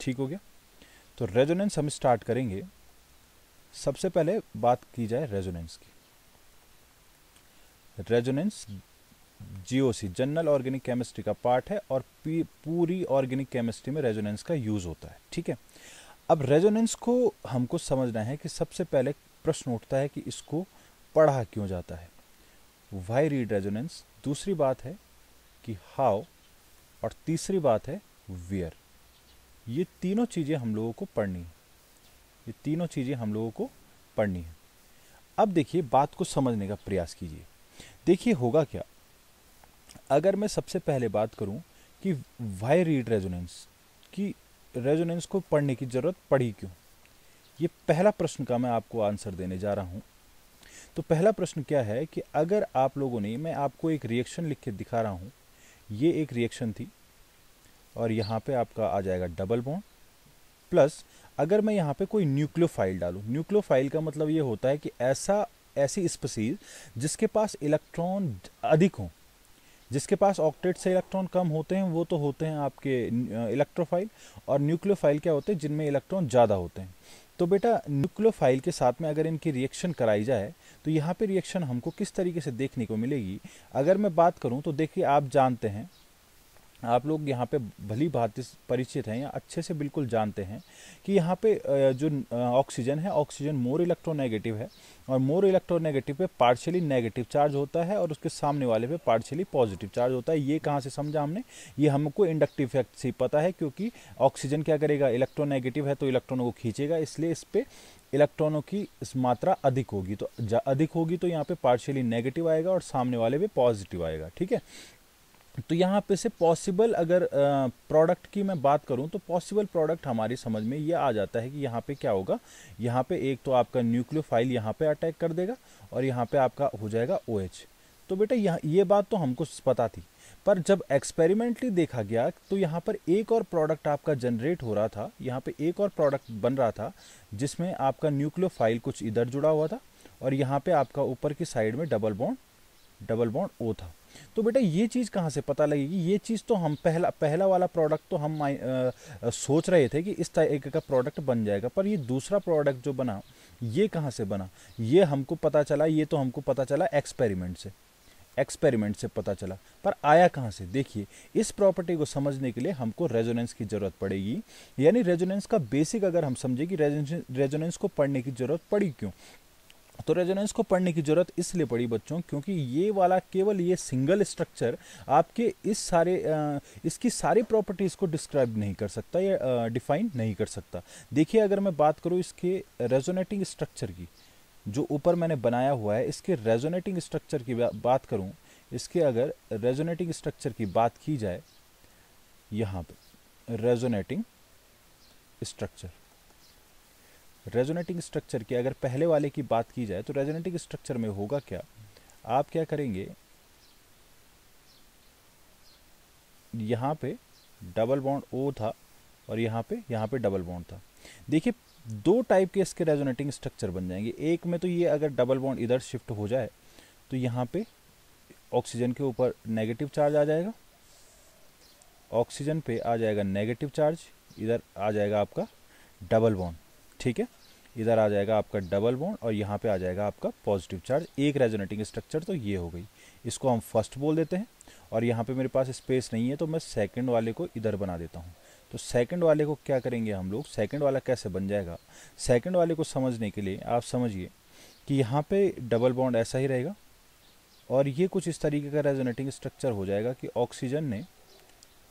ठीक हो गया। तो रेजोनेंस हम स्टार्ट करेंगे। सबसे पहले बात की जाए रेजोनेंस की। Resonance GOC general organic chemistry का पार्ट है और पूरी ऑर्गेनिक केमिस्ट्री में रेजोनेंस का यूज होता है। ठीक है, अब रेजोनेंस को हमको समझना है कि सबसे पहले प्रश्न उठता है कि इसको पढ़ा क्यों जाता है, व्हाई रीड रेजोनेंस। दूसरी बात है कि हाउ, और तीसरी बात है वेयर। ये तीनों चीज़ें हम लोगों को पढ़नी है, ये तीनों चीज़ें हम लोगों को पढ़नी है। अब देखिए, बात को समझने का प्रयास कीजिए। देखिए होगा क्या, अगर मैं सबसे पहले बात करूं कि व्हाई रीड रेजोनेंस, कि रेजोनेंस को पढ़ने की ज़रूरत पड़ी क्यों, ये पहला प्रश्न का मैं आपको आंसर देने जा रहा हूं। तो पहला प्रश्न क्या है कि अगर आप लोगों ने, मैं आपको एक रिएक्शन लिख के दिखा रहा हूं, ये एक रिएक्शन थी और यहाँ पे आपका आ जाएगा डबल बॉन्ड प्लस, अगर मैं यहाँ पे कोई न्यूक्लियोफाइल डालूं, न्यूक्लियोफाइल का मतलब ये होता है कि ऐसी स्पीसीज जिसके पास इलेक्ट्रॉन अधिक हो, जिसके पास ऑक्टेट से इलेक्ट्रॉन कम होते हैं वो तो होते हैं आपके इलेक्ट्रोफाइल, और न्यूक्लियोफाइल क्या होते हैं, जिनमें इलेक्ट्रॉन ज़्यादा होते हैं। तो बेटा न्यूक्लियोफाइल के साथ में अगर इनकी रिएक्शन कराई जाए तो यहाँ पे रिएक्शन हमको किस तरीके से देखने को मिलेगी। अगर मैं बात करूँ तो देखिए, आप जानते हैं, आप लोग यहाँ पे भली भांति परिचित हैं या अच्छे से बिल्कुल जानते हैं कि यहाँ पे जो ऑक्सीजन है, ऑक्सीजन मोर इलेक्ट्रोनेगेटिव है, और मोर इलेक्ट्रोनेगेटिव पे पार्शियली नेगेटिव चार्ज होता है और उसके सामने वाले पे पार्शियली पॉजिटिव चार्ज होता है। ये कहाँ से समझा हमने, ये हमको इंडक्टिव इफेक्ट से पता है, क्योंकि ऑक्सीजन क्या करेगा, इलेक्ट्रोनेगेटिव है तो इलेक्ट्रॉनों को खींचेगा, इसलिए इस पे इलेक्ट्रॉनों की इस मात्रा अधिक होगी। तो अधिक होगी तो यहाँ पे पार्शियली नेगेटिव आएगा और सामने वाले पे पॉजिटिव आएगा। ठीक है, तो यहाँ पे से पॉसिबल अगर प्रोडक्ट की मैं बात करूँ तो पॉसिबल प्रोडक्ट हमारी समझ में ये आ जाता है कि यहाँ पे क्या होगा, यहाँ पे एक तो आपका न्यूक्लियोफाइल यहाँ पे अटैक कर देगा और यहाँ पे आपका हो जाएगा OH। तो बेटा यहाँ ये बात तो हमको पता थी, पर जब एक्सपेरिमेंटली देखा गया तो यहाँ पर एक और प्रोडक्ट आपका जनरेट हो रहा था, यहाँ पे एक और प्रोडक्ट बन रहा था जिसमें आपका न्यूक्लियोफाइल कुछ इधर जुड़ा हुआ था और यहाँ पे आपका ऊपर की साइड में डबल बॉन्ड O था। तो बेटा ये चीज़ कहाँ से पता लगेगी, ये चीज़ तो हम पहला वाला प्रोडक्ट तो हम सोच रहे थे कि इस तरह का प्रोडक्ट बन जाएगा, पर ये दूसरा प्रोडक्ट जो बना ये कहाँ से बना, ये हमको पता चला, ये तो हमको पता चला एक्सपेरिमेंट से पता चला, पर आया कहाँ से। देखिए, इस प्रॉपर्टी को समझने के लिए हमको रेजोनेंस की ज़रूरत पड़ेगी, यानी रेजोनेंस का बेसिक अगर हम समझे कि रेजोनेंस को पढ़ने की ज़रूरत पड़ी क्यों, तो रेजोनेंस को पढ़ने की जरूरत इसलिए पड़ी बच्चों, क्योंकि ये वाला केवल ये सिंगल स्ट्रक्चर आपके इसकी सारी प्रॉपर्टीज को डिस्क्राइब नहीं कर सकता या डिफाइन नहीं कर सकता। देखिए, अगर मैं बात करूँ इसके रेजोनेटिंग स्ट्रक्चर की, जो ऊपर मैंने बनाया हुआ है, इसके रेजोनेटिंग स्ट्रक्चर की बात करूँ, इसके अगर रेजोनेटिंग स्ट्रक्चर की बात की जाए, यहाँ पे रेजोनेटिंग स्ट्रक्चर की अगर पहले वाले की बात की जाए तो रेजोनेटिंग स्ट्रक्चर में होगा क्या, आप क्या करेंगे, यहाँ पे डबल बॉन्ड O था और यहाँ पे डबल बॉन्ड था। देखिए, दो टाइप के इसके रेजोनेटिंग स्ट्रक्चर बन जाएंगे। एक में तो ये अगर डबल बॉन्ड इधर शिफ्ट हो जाए तो यहाँ पे ऑक्सीजन के ऊपर नेगेटिव चार्ज आ जाएगा, ऑक्सीजन पे आ जाएगा नेगेटिव चार्ज, इधर आ जाएगा आपका डबल बॉन्ड। ठीक है, इधर आ जाएगा आपका डबल बॉन्ड और यहाँ पे आ जाएगा आपका पॉजिटिव चार्ज। एक रेजोनेटिंग स्ट्रक्चर तो ये हो गई, इसको हम फर्स्ट बोल देते हैं। और यहाँ पे मेरे पास स्पेस नहीं है तो मैं सेकंड वाले को इधर बना देता हूँ। तो सेकंड वाले को क्या करेंगे हम लोग, सेकंड वाला कैसे बन जाएगा, सेकंड वाले को समझने के लिए आप समझिए कि यहाँ पे डबल बॉन्ड ऐसा ही रहेगा और ये कुछ इस तरीके का रेजोनेटिंग स्ट्रक्चर हो जाएगा कि ऑक्सीजन ने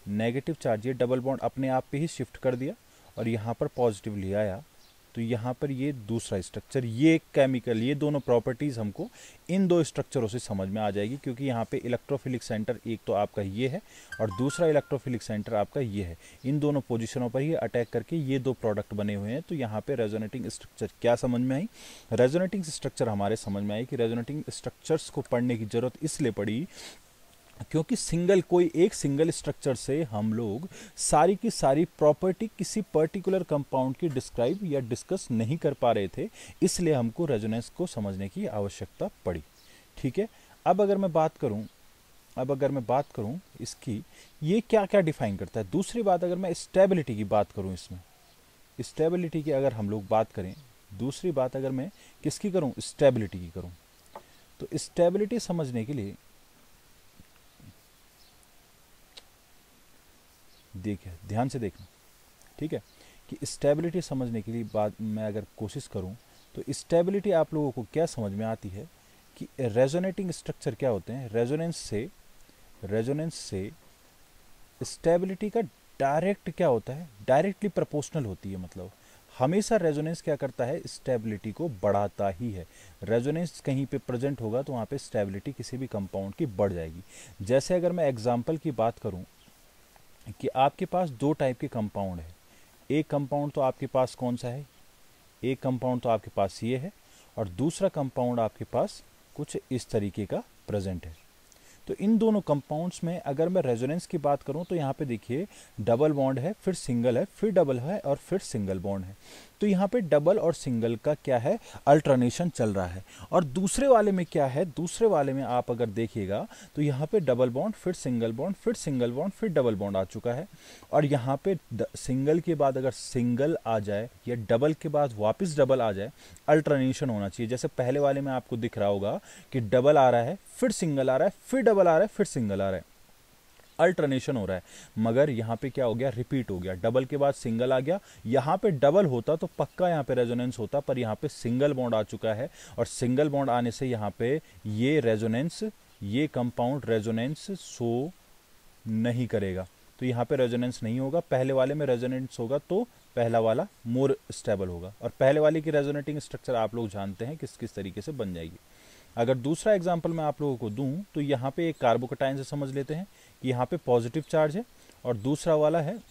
नेगेटिव चार्ज, ये डबल बॉन्ड अपने आप पे ही शिफ्ट कर दिया और यहाँ पर पॉजिटिव ले आया, तो यहाँ पर ये दूसरा स्ट्रक्चर, ये केमिकल, ये दोनों प्रॉपर्टीज़ हमको इन दो स्ट्रक्चरों से समझ में आ जाएगी, क्योंकि यहाँ पे इलेक्ट्रोफिलिक सेंटर एक तो आपका ये है और दूसरा इलेक्ट्रोफिलिक सेंटर आपका ये है। इन दोनों पोजीशनों पर ही अटैक करके ये दो प्रोडक्ट बने हुए हैं। तो यहाँ पे रेजोनेटिंग स्ट्रक्चर क्या समझ में आई, रेजोनेटिंग स्ट्रक्चर हमारे समझ में आई कि रेजोनेटिंग स्ट्रक्चर्स को पढ़ने की जरूरत इसलिए पड़ी क्योंकि कोई एक सिंगल स्ट्रक्चर से हम लोग सारी की सारी प्रॉपर्टी किसी पर्टिकुलर कंपाउंड की डिस्क्राइब या डिस्कस नहीं कर पा रहे थे, इसलिए हमको रेजोनेंस को समझने की आवश्यकता पड़ी। ठीक है, अब अगर मैं बात करूं अब अगर मैं बात करूं इसकी, ये क्या क्या डिफाइन करता है। दूसरी बात, अगर मैं स्टेबिलिटी की बात करूं, इसमें स्टेबिलिटी की अगर हम लोग बात करें, दूसरी बात अगर मैं किसकी करूं, स्टेबिलिटी की करूं, तो स्टेबिलिटी समझने के लिए देखिए, ध्यान से देखना, ठीक है, कि स्टेबिलिटी समझने के लिए बात मैं अगर कोशिश करूं, तो स्टेबिलिटी आप लोगों को क्या समझ में आती है कि रेजोनेटिंग स्ट्रक्चर क्या होते हैं। रेजोनेंस से स्टेबिलिटी का डायरेक्ट क्या होता है, डायरेक्टली प्रोपोर्शनल होती है। मतलब हमेशा रेजोनेंस क्या करता है, स्टेबिलिटी को बढ़ाता ही है। रेजोनेंस कहीं पे प्रेजेंट होगा तो वहाँ पे स्टेबिलिटी किसी भी कंपाउंड की बढ़ जाएगी। जैसे अगर मैं एग्जांपल की बात करूँ कि आपके पास दो टाइप के कंपाउंड है। एक कंपाउंड तो आपके पास कौन सा है, एक कंपाउंड तो आपके पास ये है, और दूसरा कंपाउंड आपके पास कुछ इस तरीके का प्रेजेंट है। तो इन दोनों कंपाउंड्स में अगर मैं रेजोनेंस की बात करूं तो यहाँ पे देखिए डबल बॉन्ड है, फिर सिंगल है, फिर डबल है, और फिर सिंगल बॉन्ड है। तो यहाँ पे डबल और सिंगल का क्या है, अल्टरनेशन चल रहा है। और दूसरे वाले में क्या है, दूसरे वाले में आप अगर देखिएगा तो यहाँ पे डबल बॉन्ड, फिर सिंगल बॉन्ड, फिर सिंगल बॉन्ड, फिर डबल बॉन्ड आ चुका है। और यहाँ पे सिंगल के बाद अगर सिंगल आ जाए या डबल के बाद वापस डबल आ जाए, अल्टरनेशन होना चाहिए। जैसे पहले वाले में आपको दिख रहा होगा कि डबल आ रहा है, फिर सिंगल आ रहा है, फिर डबल आ रहा है, फिर सिंगल आ रहा है, अल्टरनेशन हो रहा है। मगर यहाँ पे क्या हो गया, रिपीट हो गया, डबल के बाद सिंगल आ गया। यहाँ पे डबल होता तो पक्का यहाँ पे रेजोनेंस होता, पर यहाँ पे सिंगल बॉन्ड आ चुका है, और सिंगल बॉन्ड आने से यहाँ पे ये रेजोनेंस, ये कंपाउंड रेजोनेंस शो नहीं करेगा। तो यहाँ पे रेजोनेंस नहीं होगा। पहले वाले में रेजोनेंस होगा तो पहला वाला मोर स्टेबल होगा, और पहले वाले की रेजोनेटिंग स्ट्रक्चर आप लोग जानते हैं किस किस तरीके से बन जाएगी। अगर दूसरा एग्जांपल मैं आप लोगों को दूं तो यहाँ पे एक कार्बोकेटाइन से समझ लेते हैं कि यहाँ पे पॉजिटिव चार्ज है, और दूसरा वाला है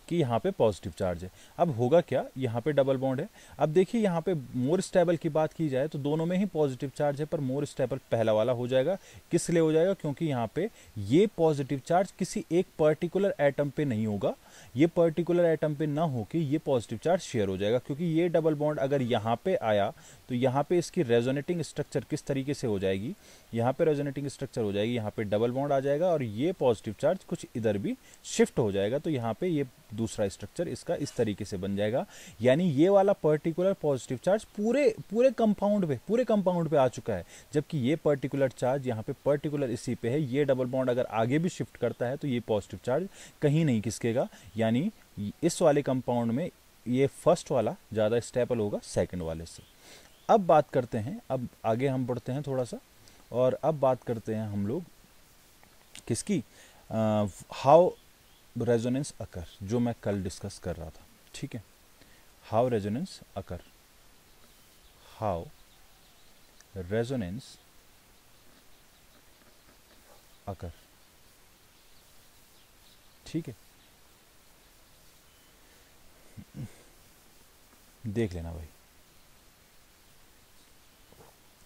कि यहाँ पे पॉजिटिव चार्ज है। अब होगा क्या, यहाँ पे डबल बॉन्ड है। अब देखिए यहाँ पे मोर स्टेबल की बात की जाए तो दोनों में ही पॉजिटिव चार्ज है, पर मोर स्टेबल पहला वाला हो जाएगा। किस लिए हो जाएगा, क्योंकि यहाँ पे ये पॉजिटिव चार्ज किसी एक पर्टिकुलर एटम पे नहीं होगा, ये पर्टिकुलर एटम पे ना हो कि ये पॉजिटिव चार्ज शेयर हो जाएगा। क्योंकि ये डबल बॉन्ड अगर यहाँ पे आया तो यहाँ पे इसकी रेजोनेटिंग स्ट्रक्चर किस तरीके से हो जाएगी, यहाँ पे रेजोनेटिंग स्ट्रक्चर हो जाएगी, यहाँ पे डबल बॉन्ड आ जाएगा, और ये पॉजिटिव चार्ज कुछ इधर भी शिफ्ट हो जाएगा। तो यहाँ पे ये दूसरा स्ट्रक्चर इसका इस तरीके से बन जाएगा। यानी ये वाला पर्टिकुलर पॉजिटिव चार्ज पूरे पूरे कंपाउंड पे आ चुका है, जबकि ये पर्टिकुलर चार्ज यहाँ पे पर्टिकुलर इसी पे है। ये डबल बॉन्ड अगर आगे भी शिफ्ट करता है तो ये पॉजिटिव चार्ज कहीं नहीं खिसकेगा। यानी इस वाले कंपाउंड में ये फर्स्ट वाला ज़्यादा स्टेबल होगा सेकंड वाले से। अब बात करते हैं, अब आगे हम बढ़ते हैं थोड़ा सा, और अब बात करते हैं हम लोग किसकी, हाउ रेजोनेंस अकर, जो मैं कल डिस्कस कर रहा था। ठीक है, how resonance occur, how resonance occur. ठीक है, देख लेना भाई।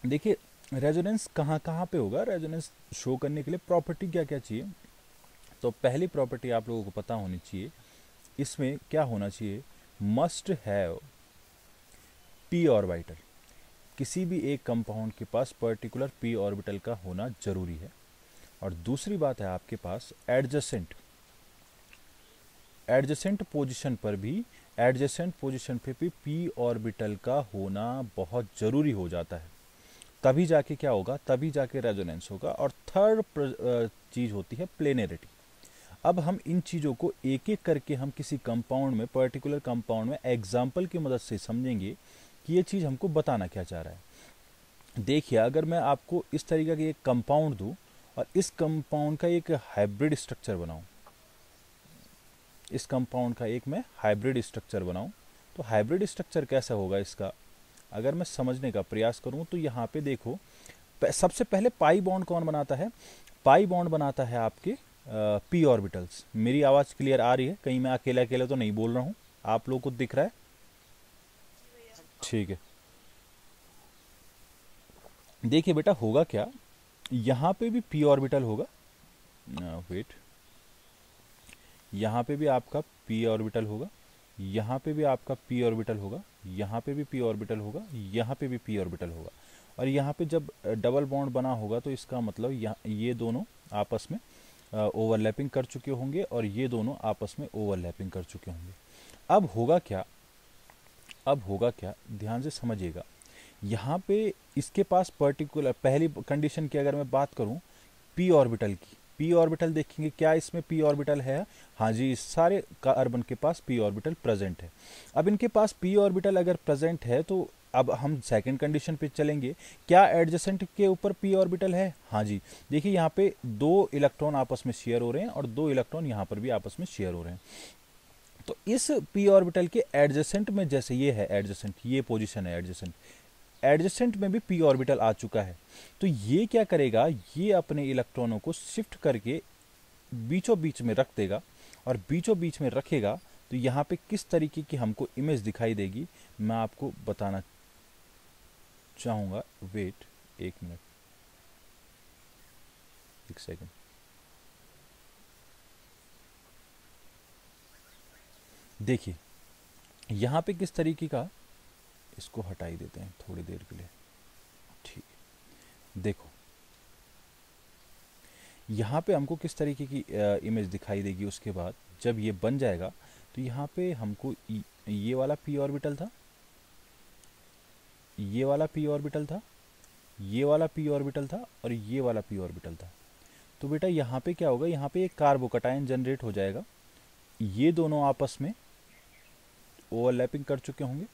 देखिए रेजोनेंस कहाँ कहाँ पे होगा, रेजोनेंस शो करने के लिए प्रॉपर्टी क्या क्या चाहिए। तो पहली प्रॉपर्टी आप लोगों को पता होनी चाहिए, इसमें क्या होना चाहिए, मस्ट हैव पी ऑर्बिटल। किसी भी एक कंपाउंड के पास पर्टिकुलर पी ऑर्बिटल का होना जरूरी है। और दूसरी बात है आपके पास एडजेसेंट, एडजेसेंट पोजीशन पर भी, एडजेसेंट पोजीशन पे भी पी ऑर्बिटल का होना बहुत जरूरी हो जाता है। तभी जाके क्या होगा, तभी जाके रेजोनेंस होगा। और थर्ड चीज होती है प्लेनरिटी। अब हम इन चीज़ों को एक एक करके हम किसी कंपाउंड में, पर्टिकुलर कंपाउंड में एग्जाम्पल की मदद से समझेंगे कि ये चीज़ हमको बताना क्या चाह रहा है। देखिए अगर मैं आपको इस तरीके का एक कंपाउंड दूं और इस कंपाउंड का एक हाइब्रिड स्ट्रक्चर बनाऊं, इस कंपाउंड का एक मैं हाइब्रिड स्ट्रक्चर बनाऊं, तो हाइब्रिड स्ट्रक्चर कैसा होगा इसका, अगर मैं समझने का प्रयास करूं तो यहाँ पे देखो, सबसे पहले पाई बॉन्ड कौन बनाता है, पाई बॉन्ड बनाता है आपके पी ऑर्बिटल्स। मेरी आवाज़ क्लियर आ रही है, कहीं मैं अकेले अकेले तो नहीं बोल रहा हूँ, आप लोगों को दिख रहा है? ठीक है, देखिए बेटा होगा क्या, यहाँ पे भी पी ऑर्बिटल होगा, वेट, यहाँ पे भी आपका पी ऑर्बिटल होगा, यहाँ पे भी आपका पी ऑर्बिटल होगा, यहाँ पे भी पी ऑर्बिटल होगा, यहाँ पे भी पी ऑर्बिटल होगा। और यहाँ पे जब डबल बॉन्ड बना होगा तो इसका मतलब ये दोनों आपस में ओवरलैपिंग कर चुके होंगे और ये दोनों आपस में ओवरलैपिंग कर चुके होंगे। अब होगा क्या, अब होगा क्या, ध्यान से समझिएगा। यहाँ पे इसके पास पर्टिकुलर पहली कंडीशन की अगर मैं बात करूँ पी ऑर्बिटल की, पी ऑर्बिटल देखेंगे क्या इसमें पी ऑर्बिटल है, हाँ जी, इस सारे कार्बन के पास पी ऑर्बिटल प्रेजेंट है। अब इनके पास पी ऑर्बिटल अगर प्रेजेंट है तो अब हम सेकंड कंडीशन पे चलेंगे, क्या एडजेसेंट के ऊपर पी ऑर्बिटल है, हाँ जी। देखिए यहाँ पे 2 इलेक्ट्रॉन आपस में शेयर हो रहे हैं और 2 इलेक्ट्रॉन यहाँ पर भी आपस में शेयर हो रहे हैं। तो इस पी ऑर्बिटल के एडजेसेंट में, जैसे ये है एडजेसेंट, ये पोजीशन है एडजेसेंट, एडजेसेंट में भी पी ऑर्बिटल आ चुका है। तो ये क्या करेगा, ये अपने इलेक्ट्रॉनों को शिफ्ट करके बीचों बीच में रख देगा, और बीचों बीच में रखेगा तो यहाँ पे किस तरीके की हमको इमेज दिखाई देगी मैं आपको बताना चाहूँगा। वेट एक मिनट, एक सेकंड। देखिए यहाँ पे किस तरीके का, इसको हटाई देते हैं थोड़ी देर के लिए, ठीक। देखो यहाँ पे हमको किस तरीके की इमेज दिखाई देगी उसके बाद जब ये बन जाएगा। तो यहाँ पे हमको ये वाला पी ऑर्बिटल था, ये वाला पी ऑर्बिटल था, ये वाला पी ऑर्बिटल था और ये वाला पी ऑर्बिटल था। तो बेटा यहाँ पे क्या होगा, यहाँ पे एक कार्बोकटायन जनरेट हो जाएगा, ये दोनों आपस में ओवरलैपिंग कर चुके होंगे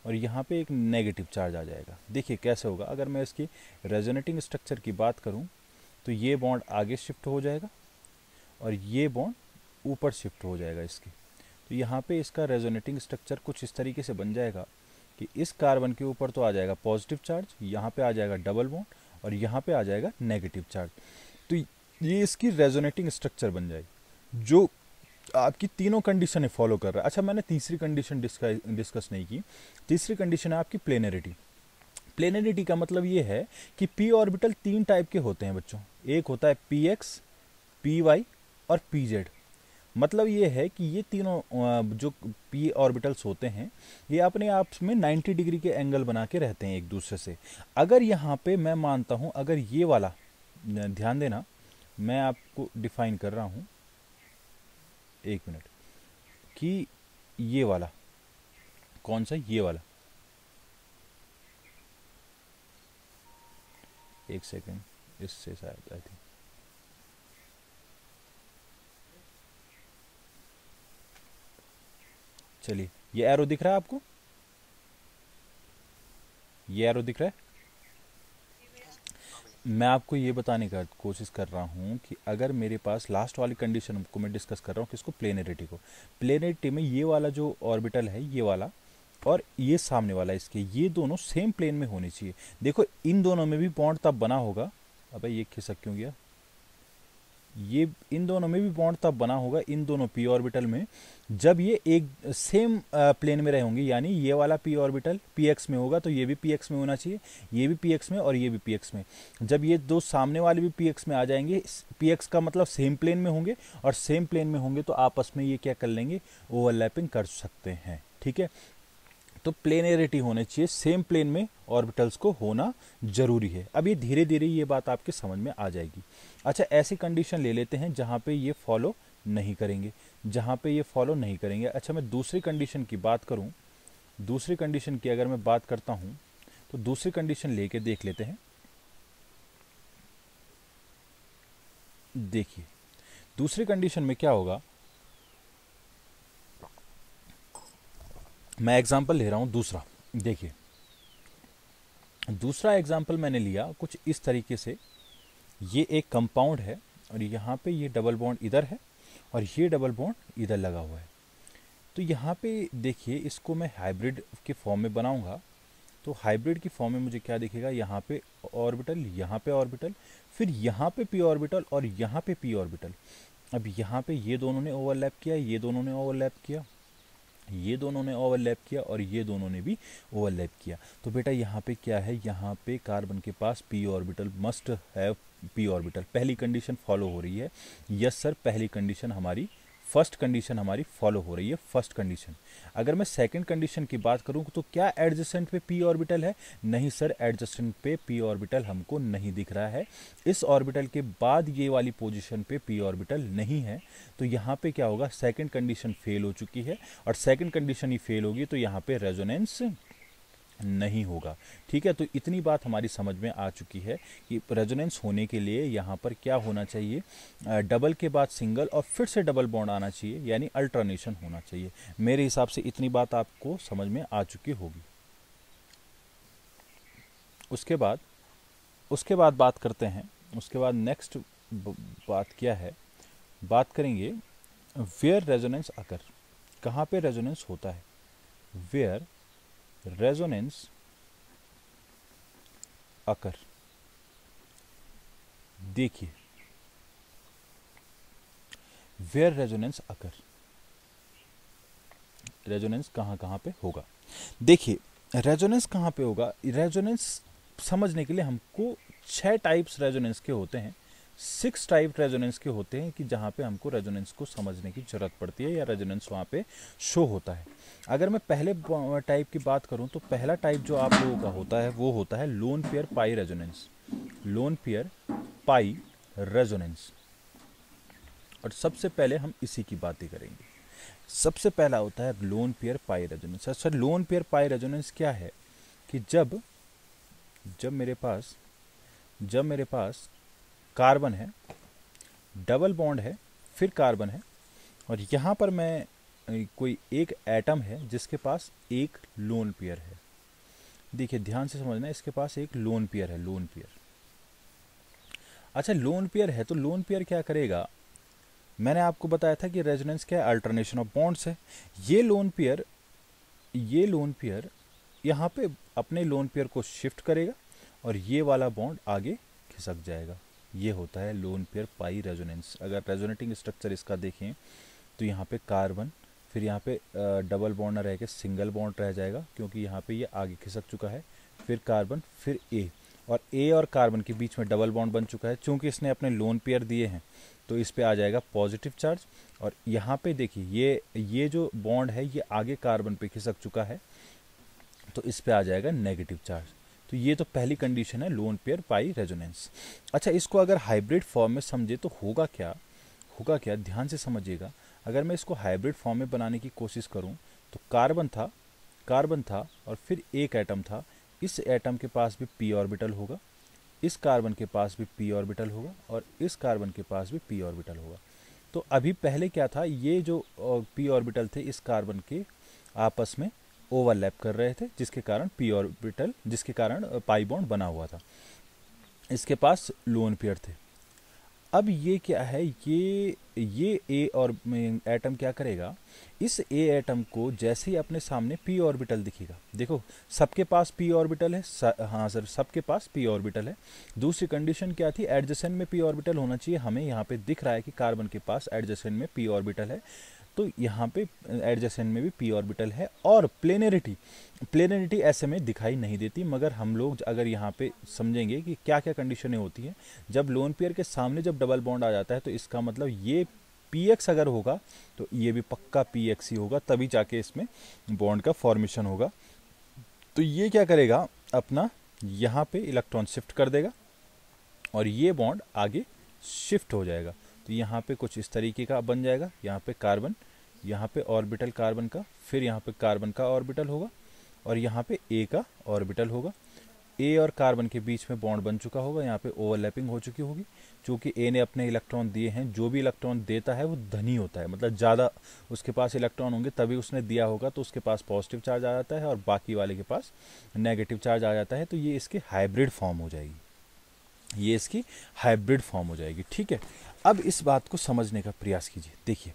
और यहाँ पे एक नेगेटिव चार्ज आ जाएगा। देखिए कैसे होगा, अगर मैं इसकी रेजोनेटिंग स्ट्रक्चर की बात करूँ तो ये बॉन्ड आगे शिफ्ट हो जाएगा और ये बॉन्ड ऊपर शिफ्ट हो जाएगा इसके। तो यहाँ पे इसका रेजोनेटिंग स्ट्रक्चर कुछ इस तरीके से बन जाएगा कि इस कार्बन के ऊपर तो आ जाएगा पॉजिटिव चार्ज, यहाँ पे आ जाएगा डबल बॉन्ड और यहाँ पे आ जाएगा नेगेटिव चार्ज। तो ये इसकी रेजोनेटिंग स्ट्रक्चर बन जाएगी जो आपकी तीनों कंडीशन फॉलो कर रहा है। अच्छा, मैंने तीसरी कंडीशन डिस्कस नहीं की। तीसरी कंडीशन है आपकी प्लेनरिटी। प्लेनरिटी का मतलब ये है कि पी ऑर्बिटल 3 टाइप के होते हैं बच्चों, एक होता है पी एक्स, पी वाई और पी जेड। मतलब ये है कि ये तीनों जो पी ऑर्बिटल्स होते हैं ये अपने आप में 90 डिग्री के एंगल बना के रहते हैं एक दूसरे से। अगर यहाँ पे मैं मानता हूँ, अगर ये वाला, ध्यान देना मैं आपको डिफाइन कर रहा हूँ, एक मिनट, कि ये वाला कौन सा, ये वाला, एक सेकेंड, इससे शायद आई थिंक, चलिए ये एरो दिख रहा है आपको, ये एरो दिख रहा है। मैं आपको ये बताने का कोशिश कर रहा हूँ कि अगर मेरे पास लास्ट वाली कंडीशन को मैं डिस्कस कर रहा हूँ, किसको, प्लेनरिटी को। प्लेनरिटी में ये वाला जो ऑर्बिटल है, ये वाला और ये सामने वाला, इसके ये दोनों सेम प्लेन में होने चाहिए। देखो इन दोनों में भी बॉन्ड तब बना होगा, अबे ये खिसक क्यों गया, ये इन दोनों में भी बॉन्ड तब बना होगा, इन दोनों पी ऑर्बिटल में, जब ये एक सेम प्लेन में रहे होंगे। यानी ये वाला पी ऑर्बिटल पी एक्स में होगा तो ये भी पी एक्स में होना चाहिए, ये भी पी एक्स में और ये भी पी एक्स में। जब ये दो सामने वाले भी पी एक्स में आ जाएंगे, पी एक्स का मतलब सेम प्लेन में होंगे, और सेम प्लेन में होंगे तो आपस में ये क्या कर लेंगे, ओवरलैपिंग कर सकते हैं, ठीक है। तो प्लेनरिटी होने चाहिए, सेम प्लेन में ऑर्बिटल्स को होना जरूरी है। अब ये धीरे धीरे ये बात आपके समझ में आ जाएगी। अच्छा, ऐसी कंडीशन ले लेते हैं जहां पे ये फॉलो नहीं करेंगे, जहां पे ये फॉलो नहीं करेंगे। अच्छा, मैं दूसरी कंडीशन की बात करूं, दूसरी कंडीशन की अगर मैं बात करता हूं तो दूसरी कंडीशन लेके देख लेते हैं। देखिए दूसरी कंडीशन में क्या होगा, मैं एग्जांपल ले रहा हूं दूसरा। देखिए दूसरा एग्जांपल मैंने लिया कुछ इस तरीके से, ये एक कंपाउंड है और यहाँ पे ये डबल बॉन्ड इधर है और ये डबल बॉन्ड इधर लगा हुआ है। तो यहाँ पे देखिए, इसको मैं हाइब्रिड के फॉर्म में बनाऊंगा तो हाइब्रिड की फॉर्म में मुझे क्या दिखेगा, यहाँ पे ऑर्बिटल, यहाँ पे ऑर्बिटल, फिर यहाँ पे पी ऑर्बिटल और यहाँ पे पी ऑर्बिटल। अब यहाँ पे ये दोनों ने ओवरलैप किया, ये दोनों ने ओवरलैप किया, ये दोनों ने ओवरलैप किया और ये दोनों ने भी ओवरलैप किया। तो बेटा यहाँ पे क्या है, यहाँ पे कार्बन के पास p orbital must have p orbital. पहली कंडीशन फॉलो हो रही है, यस सर, पहली कंडीशन हमारी फर्स्ट कंडीशन हमारी फॉलो हो रही है, फर्स्ट कंडीशन। अगर मैं सेकंड कंडीशन की बात करूं तो क्या एडजेसेंट पे पी ऑर्बिटल है? नहीं सर, एडजेसेंट पे पी ऑर्बिटल हमको नहीं दिख रहा है। इस ऑर्बिटल के बाद ये वाली पोजीशन पे पी ऑर्बिटल नहीं है, तो यहाँ पे क्या होगा, सेकंड कंडीशन फेल हो चुकी है, और सेकंड कंडीशन ही फेल होगी तो यहाँ पे रेजोनेंस नहीं होगा। ठीक है, तो इतनी बात हमारी समझ में आ चुकी है कि रेजोनेंस होने के लिए यहाँ पर क्या होना चाहिए, डबल के बाद सिंगल और फिर से डबल बॉन्ड आना चाहिए, यानी अल्टरनेशन होना चाहिए। मेरे हिसाब से इतनी बात आपको समझ में आ चुकी होगी। उसके बाद बात करते हैं, उसके बाद नेक्स्ट बात क्या है, बात करेंगे वेयर रेजोनेंस अकर, कहाँ पे रेजोनेंस होता है, वेयर रेजोनेंस अकर। देखिए, वेयर रेजोनेंस अकर, रेजोनेंस कहाँ कहाँ पे होगा। देखिए, रेजोनेंस कहाँ पे होगा, रेजोनेंस समझने के लिए हमको 6 टाइप्स रेजोनेंस के होते हैं, 6 टाइप रेजोनेंस के होते हैं कि जहाँ पे हमको रेजोनेंस को समझने की जरूरत पड़ती है या रेजोनेंस वहाँ पे शो होता है। अगर मैं पहले टाइप की बात करूँ तो पहला टाइप जो आप लोगों का होता है वो होता है लोन पेयर पाई रेजोनेंस, लोन पेयर पाई रेजोनेंस। और सबसे पहले हम इसी की बातें करेंगे। सबसे पहला होता है लोन पेयर पाई रेजोनेंस। सर लोन पेयर पाई रेजोनेंस क्या है कि जब जब मेरे पास कार्बन है, डबल बॉन्ड है, फिर कार्बन है, और यहाँ पर मैं कोई एक एटम है जिसके पास एक लोन पेयर है। देखिए ध्यान से समझना, इसके पास एक लोन पेयर है, लोन पेयर। अच्छा, लोन पेयर है तो लोन पेयर क्या करेगा, मैंने आपको बताया था कि रेजोनेंस क्या है, अल्टरनेशन ऑफ बॉन्ड्स है। ये लोन पेयर यहाँ पे अपने लोन पेयर को शिफ्ट करेगा और ये वाला बॉन्ड आगे खिसक जाएगा। ये होता है लोन पेयर पाई रेजोनेंस। अगर रेजोनेटिंग स्ट्रक्चर इसका देखें तो यहाँ पे कार्बन, फिर यहाँ पे डबल बॉन्ड ना रह के सिंगल बॉन्ड रह जाएगा क्योंकि यहाँ पे ये आगे खिसक चुका है, फिर कार्बन, फिर ए, और ए और कार्बन के बीच में डबल बॉन्ड बन चुका है। चूंकि इसने अपने लोन पेयर दिए हैं तो इस पे आ जाएगा पॉजिटिव चार्ज, और यहाँ पे देखिए ये जो बॉन्ड है ये आगे कार्बन पे खिसक चुका है तो इस पे आ जाएगा नेगेटिव चार्ज। तो ये तो पहली कंडीशन है लोन पेयर पाई रेजोनेंस। अच्छा, इसको अगर हाइब्रिड फॉर्म में समझे तो होगा क्या, ध्यान से समझिएगा। अगर मैं इसको हाइब्रिड फॉर्म में बनाने की कोशिश करूं तो कार्बन था और फिर एक एटम था, इस एटम के पास भी पी ऑर्बिटल होगा, इस कार्बन के पास भी पी ऑर्बिटल होगा, और इस कार्बन के पास भी पी ऑर्बिटल होगा। तो अभी पहले क्या था, ये जो पी ऑर्बिटल थे इस कार्बन के आपस में ओवरलैप कर रहे थे, जिसके कारण पाई बॉन्ड बना हुआ था, इसके पास लोन पेयर थे। अब ये क्या है, ये ए और एटम क्या करेगा, इस ए एटम को जैसे ही अपने सामने पी ऑर्बिटल दिखेगा, देखो सबके पास पी ऑर्बिटल है, हाँ सर सबके पास पी ऑर्बिटल है। दूसरी कंडीशन क्या थी, एडजेसेंट में पी ऑर्बिटल होना चाहिए, हमें यहाँ पे दिख रहा है कि कार्बन के पास एडजेसेंट में पी ऑर्बिटल है, तो यहाँ पे एडजेसेंट में भी पी ऑर्बिटल है। और प्लेनरिटी ऐसे में दिखाई नहीं देती, मगर हम लोग अगर यहाँ पे समझेंगे कि क्या क्या कंडीशनें होती हैं, जब लोन पेयर के सामने जब डबल बॉन्ड आ जाता है तो इसका मतलब ये पीएक्स अगर होगा तो ये भी पक्का पीएक्स ही होगा, तभी जाके इसमें बॉन्ड का फॉर्मेशन होगा। तो ये क्या करेगा, अपना यहाँ पे इलेक्ट्रॉन शिफ्ट कर देगा और ये बॉन्ड आगे शिफ्ट हो जाएगा। तो यहाँ पे कुछ इस तरीके का बन जाएगा, यहाँ पे कार्बन, यहाँ पे ऑर्बिटल कार्बन का, फिर यहाँ पे कार्बन का ऑर्बिटल होगा और यहाँ पे ए का ऑर्बिटल होगा। ए और कार्बन के बीच में बॉन्ड बन चुका होगा, यहाँ पे ओवरलैपिंग हो चुकी होगी। चूंकि ए ने अपने इलेक्ट्रॉन दिए हैं, जो भी इलेक्ट्रॉन देता है वो धनी होता है, मतलब ज़्यादा उसके पास इलेक्ट्रॉन होंगे तभी उसने दिया होगा, तो उसके पास पॉजिटिव चार्ज आ जाता है और बाकी वाले के पास नेगेटिव चार्ज आ जाता है। तो ये इसकी हाइब्रिड फॉर्म हो जाएगी, ठीक है। अब इस बात को समझने का प्रयास कीजिए। देखिए,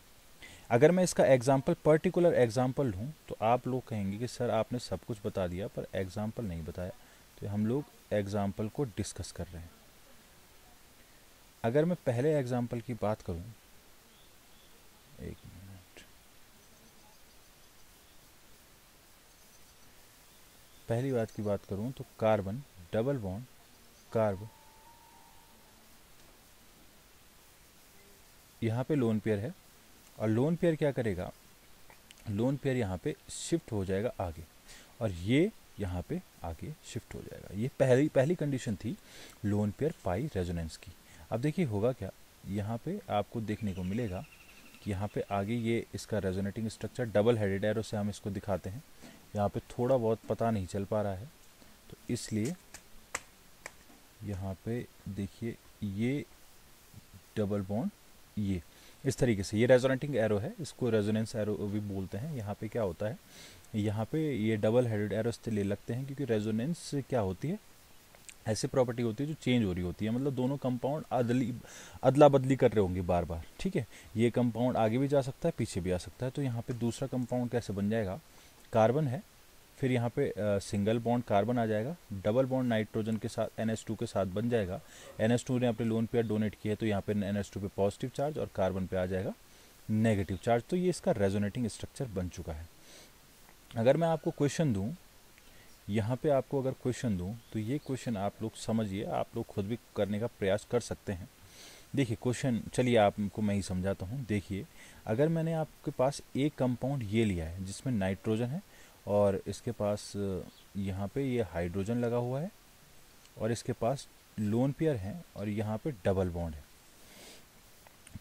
अगर मैं इसका पर्टिकुलर एग्जाम्पल लूँ तो आप लोग कहेंगे कि सर आपने सब कुछ बता दिया पर एग्जाम्पल नहीं बताया, तो हम लोग एग्जाम्पल को डिस्कस कर रहे हैं। अगर मैं पहले एग्जाम्पल की बात करूं, एक मिनट, पहली बात की बात करूं तो कार्बन डबल बॉन्ड कार्बन, यहाँ पे लोन पेयर है और लोन पेयर क्या करेगा, लोन पेयर यहाँ पे शिफ्ट हो जाएगा आगे, और ये यहाँ पे आगे शिफ्ट हो जाएगा। ये पहली कंडीशन थी लोन पेयर पाई रेजोनेंस की। अब देखिए होगा क्या, यहाँ पे आपको देखने को मिलेगा कि यहाँ पे आगे ये इसका resonating structure double headed arrow से हम इसको दिखाते हैं। यहाँ पे थोड़ा बहुत पता नहीं चल पा रहा है, तो इसलिए यहाँ पे देखिए ये डबल बॉन्ड, ये इस तरीके से ये रेजोनेटिंग एरो है, इसको रेजोनेंस एरो भी बोलते हैं। यहाँ पे क्या होता है, यहाँ पे ये डबल हेडेड एरो इसलिए लगते हैं क्योंकि रेजोनेंस क्या होती है, ऐसी प्रॉपर्टी होती है जो चेंज हो रही होती है, मतलब दोनों कंपाउंड अदला बदली कर रहे होंगे बार बार, ठीक है। ये कंपाउंड आगे भी जा सकता है, पीछे भी आ सकता है। तो यहाँ पे दूसरा कंपाउंड कैसे बन जाएगा, कार्बन है, फिर यहाँ पे सिंगल बॉन्ड कार्बन आ जाएगा, डबल बॉन्ड नाइट्रोजन के साथ NH2 के साथ बन जाएगा। NH2 ने अपने लोन पेयर डोनेट किया है, तो यहाँ पे NH2 पे पॉजिटिव चार्ज और कार्बन पे आ जाएगा नेगेटिव चार्ज। तो ये इसका रेजोनेटिंग स्ट्रक्चर बन चुका है। अगर मैं आपको क्वेश्चन दूँ, यहाँ पे आपको अगर क्वेश्चन दूँ, तो ये क्वेश्चन आप लोग समझिए, आप लोग खुद भी करने का प्रयास कर सकते हैं। देखिए क्वेश्चन, चलिए आपको मैं ही समझाता हूँ। देखिए अगर मैंने आपके पास एक कंपाउंड ये लिया है जिसमें नाइट्रोजन है, और इसके पास यहाँ पे ये हाइड्रोजन लगा हुआ है, और इसके पास लोन पेयर है, और यहाँ पे डबल बॉन्ड है,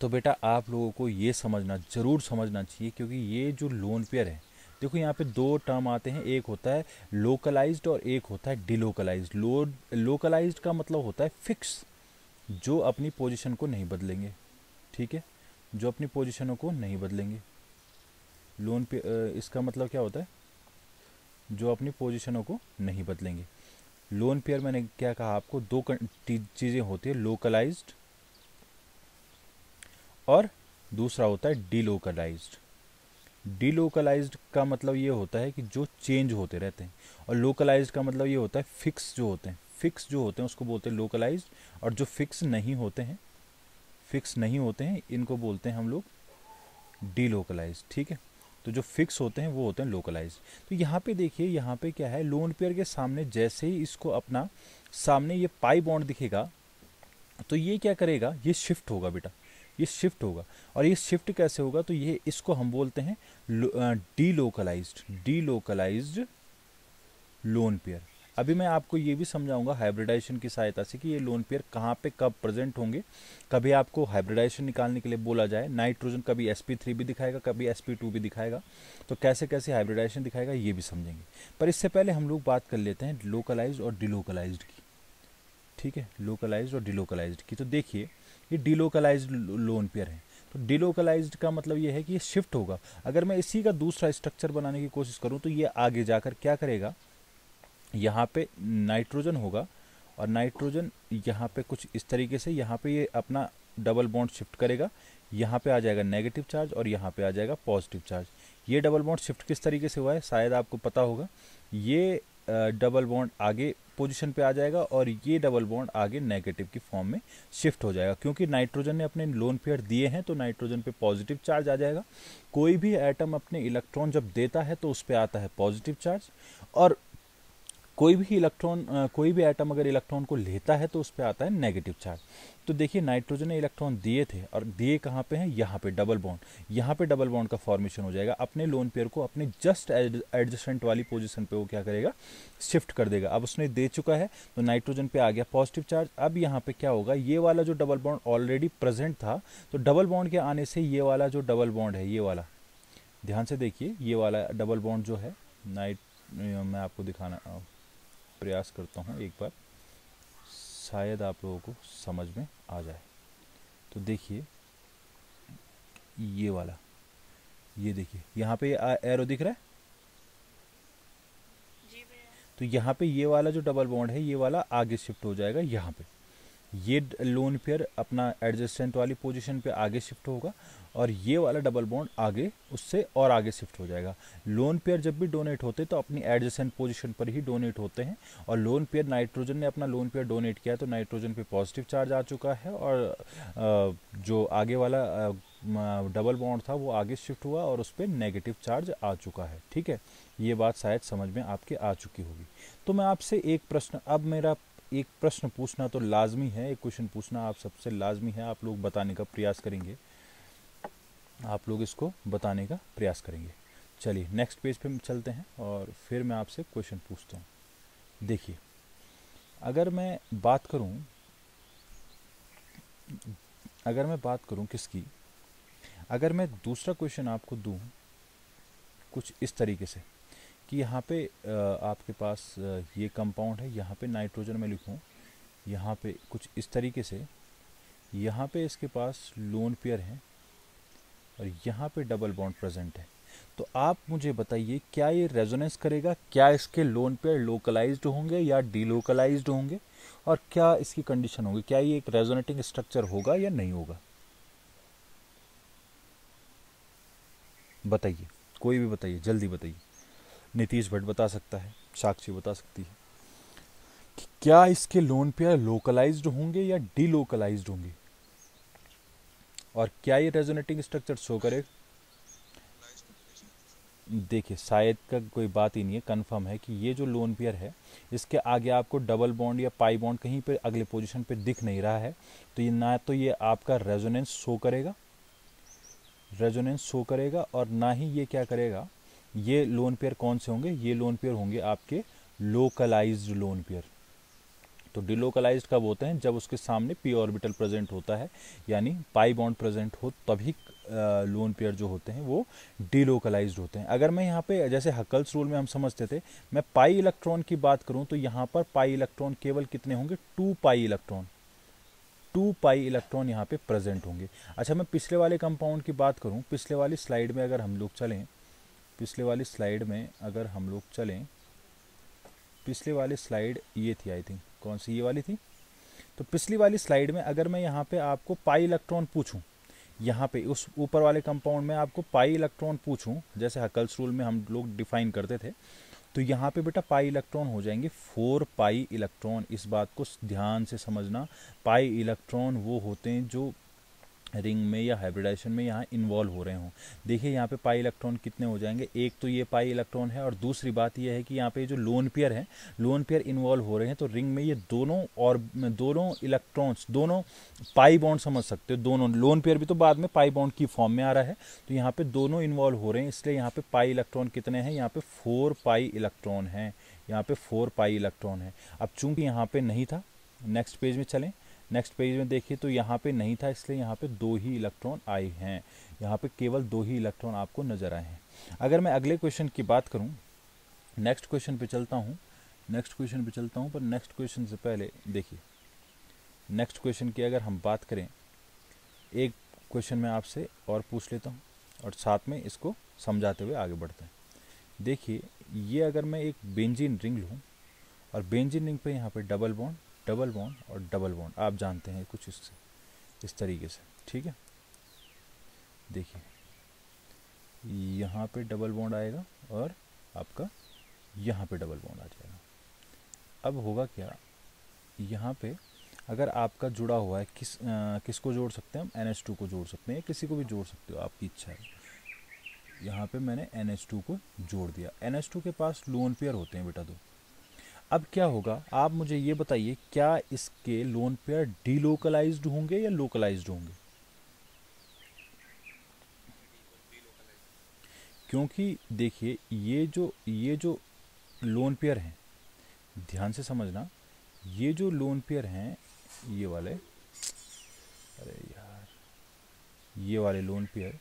तो बेटा आप लोगों को ये समझना, ज़रूर समझना चाहिए, क्योंकि ये जो लोन पेयर है, देखो यहाँ पे दो टर्म आते हैं, एक होता है लोकलाइज्ड और एक होता है डिलोकलाइज्ड। लोकलाइज्ड का मतलब होता है फिक्स, जो अपनी पोजीशन को नहीं बदलेंगे, ठीक है, जो अपनी पोजीशनों को नहीं बदलेंगे। लोन पे इसका मतलब क्या होता है, जो अपनी पोजीशनों को नहीं बदलेंगे। लोन पेयर मैंने क्या कहा आपको, दो चीज़ें होती है, लोकलाइज्ड और दूसरा होता है डिलोकलाइज्ड। डिलोकलाइज्ड का मतलब ये होता है कि जो चेंज होते रहते हैं, और लोकलाइज्ड का मतलब ये होता है फिक्स जो होते हैं। फिक्स जो होते हैं उसको बोलते हैं लोकलाइज्ड, और जो फिक्स नहीं होते हैं, इनको बोलते हैं हम लोग डिलोकलाइज्ड, ठीक है। तो जो फिक्स होते हैं वो होते हैं लोकलाइज्ड। तो यहाँ पे देखिए, यहाँ पे क्या है, लोन पेयर के सामने जैसे ही इसको अपना सामने ये पाई बॉन्ड दिखेगा, तो ये क्या करेगा, ये शिफ्ट होगा बेटा, ये शिफ्ट होगा। और ये शिफ्ट कैसे होगा, तो ये इसको हम बोलते हैं डिलोकलाइज्ड लोन पेयर। अभी मैं आपको ये भी समझाऊंगा हाइब्रिडाइजेशन की सहायता से कि ये लोन पेयर कहाँ पे कब प्रेजेंट होंगे। कभी आपको हाइब्रिडाइजेशन निकालने के लिए बोला जाए, नाइट्रोजन कभी sp3 भी दिखाएगा, कभी sp2 भी दिखाएगा, तो कैसे कैसे हाइब्रिडाइजेशन दिखाएगा ये भी समझेंगे। पर इससे पहले हम लोग बात कर लेते हैं लोकलाइज्ड और डिलोकलाइज्ड की, ठीक है, लोकलाइज्ड और डिलोकलाइज्ड की। तो देखिए ये डिलोकलाइज्ड लोन पेयर है, तो डिलोकलाइज्ड का मतलब ये है कि ये शिफ्ट होगा। अगर मैं इसी का दूसरा स्ट्रक्चर बनाने की कोशिश करूं, तो ये आगे जाकर क्या करेगा, यहाँ पे नाइट्रोजन होगा, और नाइट्रोजन यहाँ पे कुछ इस तरीके से, यहाँ पे ये अपना डबल बॉन्ड शिफ्ट करेगा, यहाँ पे आ जाएगा नेगेटिव चार्ज और यहाँ पे आ जाएगा पॉजिटिव चार्ज। ये डबल बॉन्ड शिफ्ट किस तरीके से हुआ है, शायद आपको पता होगा। ये डबल बॉन्ड आगे पोजीशन पे आ जाएगा, और ये डबल बॉन्ड आगे नेगेटिव की फॉर्म में शिफ्ट हो जाएगा, क्योंकि नाइट्रोजन ने अपने लोन पेयर दिए हैं, तो नाइट्रोजन पे पॉजिटिव चार्ज आ जाएगा। कोई भी एटम अपने इलेक्ट्रॉन जब देता है तो उस पर आता है पॉजिटिव चार्ज, और कोई भी एटम अगर इलेक्ट्रॉन को लेता है तो उस पर आता है नेगेटिव चार्ज। तो देखिए नाइट्रोजन ने इलेक्ट्रॉन दिए थे, और दिए कहाँ पे हैं, यहाँ पे डबल बॉन्ड, यहाँ पे डबल बॉन्ड का फॉर्मेशन हो जाएगा। अपने लोन पेयर को अपने जस्ट एडजस्टेंट वाली पोजीशन पे वो क्या करेगा, शिफ्ट कर देगा। अब उसने दे चुका है, तो नाइट्रोजन पे आ गया पॉजिटिव चार्ज। अब यहाँ पे क्या होगा, ये वाला जो डबल बॉन्ड ऑलरेडी प्रेजेंट था, तो डबल बॉन्ड के आने से ये वाला जो डबल बॉन्ड है, ये वाला ध्यान से देखिए, ये वाला डबल बॉन्ड जो है, मैं आपको दिखाना प्रयास करता हूँ एक बार, शायद आप लोगों को समझ में आ जाए। तो देखिए ये वाला, ये देखिए यहाँ पे एरो दिख रहा है, तो यहाँ पे ये वाला जो डबल बॉन्ड है, ये वाला आगे शिफ्ट हो जाएगा यहाँ पे। ये लोन पेयर अपना एडजस्टेंट वाली पोजीशन पे आगे शिफ्ट होगा, और ये वाला डबल बॉन्ड आगे उससे और आगे शिफ्ट हो जाएगा। लोन पेयर जब भी डोनेट होते तो अपनी एडजस्टेंट पोजीशन पर ही डोनेट होते हैं, और लोन पेयर, नाइट्रोजन ने अपना लोन पेयर डोनेट किया, तो नाइट्रोजन पे पॉजिटिव चार्ज आ चुका है, और जो आगे वाला डबल बॉन्ड था वो आगे शिफ्ट हुआ, और उस पर नेगेटिव चार्ज आ चुका है, ठीक है। ये बात शायद समझ में आपके आ चुकी होगी। तो मैं आपसे एक प्रश्न, अब मेरा एक प्रश्न पूछना तो लाजमी है, एक क्वेश्चन पूछना आप सबसे लाजमी है, आप लोग बताने का प्रयास करेंगे। आप लोग इसको बताने का प्रयास करेंगे। चलिए नेक्स्ट पेज पे चलते हैं और फिर मैं आपसे क्वेश्चन पूछता हूँ। देखिए, अगर मैं बात करूँ किसकी, अगर मैं दूसरा क्वेश्चन आपको दूँ कुछ इस तरीके से कि यहाँ पे आपके पास ये कंपाउंड है, यहाँ पे नाइट्रोजन में लिखूँ, यहाँ पे कुछ इस तरीके से, यहाँ पे इसके पास लोन पेयर है और यहाँ पे डबल बॉन्ड प्रेजेंट है। तो आप मुझे बताइए, क्या ये रेजोनेंस करेगा? क्या इसके लोन पेयर लोकलाइज्ड होंगे या डीलोकलाइज्ड होंगे? और क्या इसकी कंडीशन होगी? क्या ये एक रेजोनेटिंग स्ट्रक्चर होगा या नहीं होगा? बताइए, कोई भी बताइए, जल्दी बताइए। नीतीश भट्ट बता सकता है, साक्षी बता सकती है कि क्या इसके लोन पेयर लोकलाइज्ड होंगे या डीलोकलाइज्ड होंगे, और क्या ये रेजोनेटिंग स्ट्रक्चर शो करेगा? देखिए, शायद का कोई बात ही नहीं है, कंफर्म है कि ये जो लोन पेयर है, इसके आगे आपको डबल बॉन्ड या पाई बॉन्ड कहीं पे अगले पोजीशन पे दिख नहीं रहा है, तो ये ना तो ये आपका रेजोनेंस शो करेगा और ना ही ये क्या करेगा, ये लोन पेयर कौन से होंगे? ये लोन पेयर होंगे आपके लोकलाइज्ड लोन पेयर। तो डिलोकलाइज्ड कब होते हैं? जब उसके सामने पी ऑर्बिटल प्रेजेंट होता है, यानी पाई बॉन्ड प्रेजेंट हो, तभी लोन पेयर जो होते हैं वो डिलोकलाइज्ड होते हैं। अगर मैं यहाँ पे जैसे हकल्स रूल में हम समझते थे, मैं पाई इलेक्ट्रॉन की बात करूँ तो यहाँ पर पाई इलेक्ट्रॉन केवल कितने होंगे? 2 पाई इलेक्ट्रॉन यहाँ पे प्रेजेंट होंगे। अच्छा, मैं पिछले वाले कंपाउंड की बात करूँ, पिछले वाली स्लाइड में अगर हम लोग चलें, पिछले वाली स्लाइड ये थी, आई थिंक, कौन सी ये वाली थी? तो पिछली वाली स्लाइड में अगर मैं यहाँ पे आपको पाई इलेक्ट्रॉन पूछूं, यहाँ पे उस ऊपर वाले कंपाउंड में आपको पाई इलेक्ट्रॉन पूछूं, जैसे हकल्स रूल में हम लोग डिफाइन करते थे, तो यहाँ पे बेटा पाई इलेक्ट्रॉन हो जाएंगे 4 पाई इलेक्ट्रॉन। इस बात को ध्यान से समझना, पाई इलेक्ट्रॉन वो होते हैं जो रिंग में या हाइब्रिडाइजेशन में यहाँ इन्वॉल्व हो रहे हों। देखिए यहाँ पे पाई इलेक्ट्रॉन कितने हो जाएंगे? एक तो ये पाई इलेक्ट्रॉन है, और दूसरी बात ये है कि यहाँ पे जो लोन पेयर है, लोन पेयर इन्वॉल्व हो रहे हैं, तो रिंग में ये दोनों इलेक्ट्रॉन्स, दोनों पाई बॉन्ड समझ सकते हो, दोनों लोन पेयर भी तो बाद में पाई बॉन्ड की फॉर्म में आ रहा है, तो यहाँ पे दोनों इन्वॉल्व हो रहे हैं, इसलिए यहाँ पे पाई इलेक्ट्रॉन कितने हैं? यहाँ पे 4 पाई इलेक्ट्रॉन है, यहाँ पे 4 पाई इलेक्ट्रॉन है। अब चूंकि यहाँ पे नहीं था, नेक्स्ट पेज में चलें, नेक्स्ट पेज में देखिए तो यहाँ पे नहीं था, इसलिए यहाँ पे 2 ही इलेक्ट्रॉन आए हैं, यहाँ पे केवल 2 ही इलेक्ट्रॉन आपको नजर आए हैं। अगर मैं अगले क्वेश्चन की बात करूँ, नेक्स्ट क्वेश्चन पे चलता हूँ, पर नेक्स्ट क्वेश्चन से पहले देखिए, नेक्स्ट क्वेश्चन की अगर हम बात करें, एक क्वेश्चन मैं आपसे और पूछ लेता हूँ और साथ में इसको समझाते हुए आगे बढ़ते हैं। देखिए, ये अगर मैं एक बेंजीन रिंग लूँ और बेंजीन रिंग पे यहाँ पे डबल बॉन्ड और डबल बॉन्ड, आप जानते हैं कुछ इस तरीके से, ठीक है। देखिए यहाँ पे डबल बॉन्ड आएगा और आपका यहाँ पे डबल बॉन्ड आ जाएगा। अब होगा क्या, यहाँ पे अगर आपका जुड़ा हुआ है, किसको जोड़ सकते हैं हम? NH2 को जोड़ सकते हैं, किसी को भी जोड़ सकते हो, आपकी इच्छा है। यहाँ पे मैंने NH2 को जोड़ दिया। NH2 के पास लोन पेयर होते हैं बेटा 2। अब क्या होगा, आप मुझे ये बताइए, क्या इसके लोन पेयर डीलोकलाइज्ड होंगे या लोकलाइज्ड होंगे? क्योंकि देखिए, ये जो लोन पेयर हैं, ध्यान से समझना, ये जो लोन पेयर हैं, ये वाले, अरे यार, ये वाले लोन पेयर,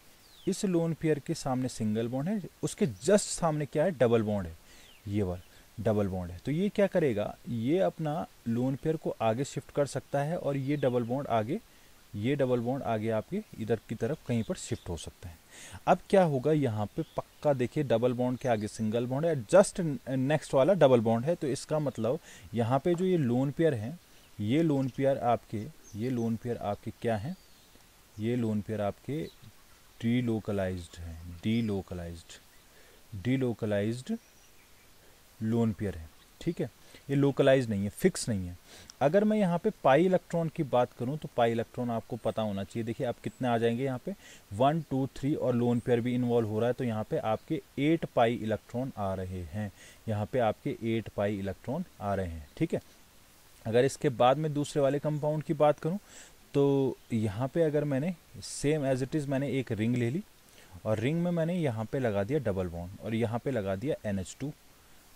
इस लोन पेयर के सामने सिंगल बॉन्ड है, उसके जस्ट सामने क्या है? डबल बॉन्ड है, ये वाला डबल बॉन्ड है। तो ये क्या करेगा, ये अपना लोन पेयर को आगे शिफ्ट कर सकता है, और ये डबल बॉन्ड आगे आपके इधर की तरफ कहीं पर शिफ्ट हो सकता है। अब क्या होगा, यहाँ पे पक्का देखिए, डबल बॉन्ड के आगे सिंगल बॉन्ड है, जस्ट नेक्स्ट वाला डबल बॉन्ड है, तो इसका मतलब यहाँ पे जो ये लोन पेयर हैं, ये लोन पेयर आपके क्या हैं? ये लोन पेयर आपके डीलोकलाइज्ड हैं, डीलोकलाइज्ड लोन पेयर है, ठीक है। ये लोकलाइज नहीं है, फिक्स नहीं है। अगर मैं यहाँ पे पाई इलेक्ट्रॉन की बात करूँ तो पाई इलेक्ट्रॉन आपको पता होना चाहिए। देखिए अब कितने आ जाएंगे यहाँ पे, 1 2 3, और लोन पेयर भी इन्वॉल्व हो रहा है, तो यहाँ पे आपके 8 पाई इलेक्ट्रॉन आ रहे हैं, यहाँ पे आपके 8 पाई इलेक्ट्रॉन आ रहे हैं, ठीक है। अगर इसके बाद में दूसरे वाले कंपाउंड की बात करूँ तो यहाँ पे अगर मैंने सेम एज इट इज़ मैंने एक रिंग ले ली और रिंग में मैंने यहाँ पे लगा दिया डबल बॉन्ड और यहाँ पे लगा दिया NH2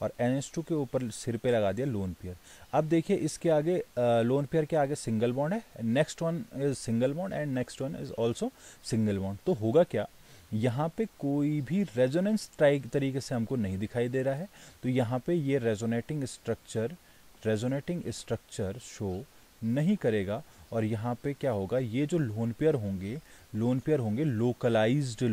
और NH2 के ऊपर सिर पे लगा दिया लोन पेयर। अब देखिए इसके आगे लोन पेयर के आगे सिंगल बॉन्ड है, next one is single bond and next one is also single bond. तो होगा क्या, यहाँ पे कोई भी रेजोनेंस तरीके से हमको नहीं दिखाई दे रहा है, तो यहाँ पे ये रेजोनेटिंग स्ट्रक्चर शो नहीं करेगा। और यहाँ पे क्या होगा, ये जो लोन पेयर होंगे लोकलाइज्ड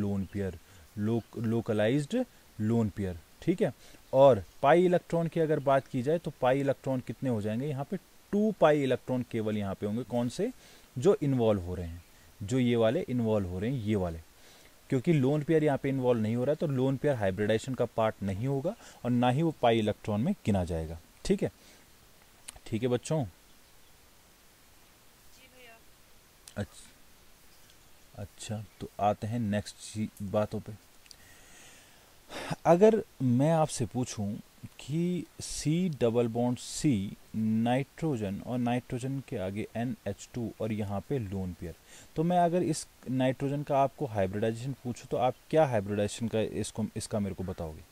लोन पेयर, ठीक है। और पाई इलेक्ट्रॉन की अगर बात की जाए तो पाई इलेक्ट्रॉन कितने हो जाएंगे, यहाँ पे 2 पाई इलेक्ट्रॉन केवल यहाँ पे होंगे। कौन से, जो इन्वॉल्व हो रहे हैं, जो ये वाले इन्वॉल्व हो रहे हैं, ये वाले, क्योंकि लोन पेयर यहाँ पे इन्वॉल्व नहीं हो रहा है तो लोन पेयर हाइब्रिडाइजेशन का पार्ट नहीं होगा और ना ही वो पाई इलेक्ट्रॉन में गिना जाएगा। ठीक है, ठीक है बच्चों। अच्छा, तो आते हैं नेक्स्ट बातों पे। अगर मैं आपसे पूछूं कि C double bond C nitrogen और नाइट्रोजन के आगे NH2 और यहाँ पे लोन पेयर, तो मैं अगर इस नाइट्रोजन का आपको हाइब्रिडाइजेशन पूछूं तो आप क्या हाइब्रिडाइजेशन का इसका मेरे को बताओगे?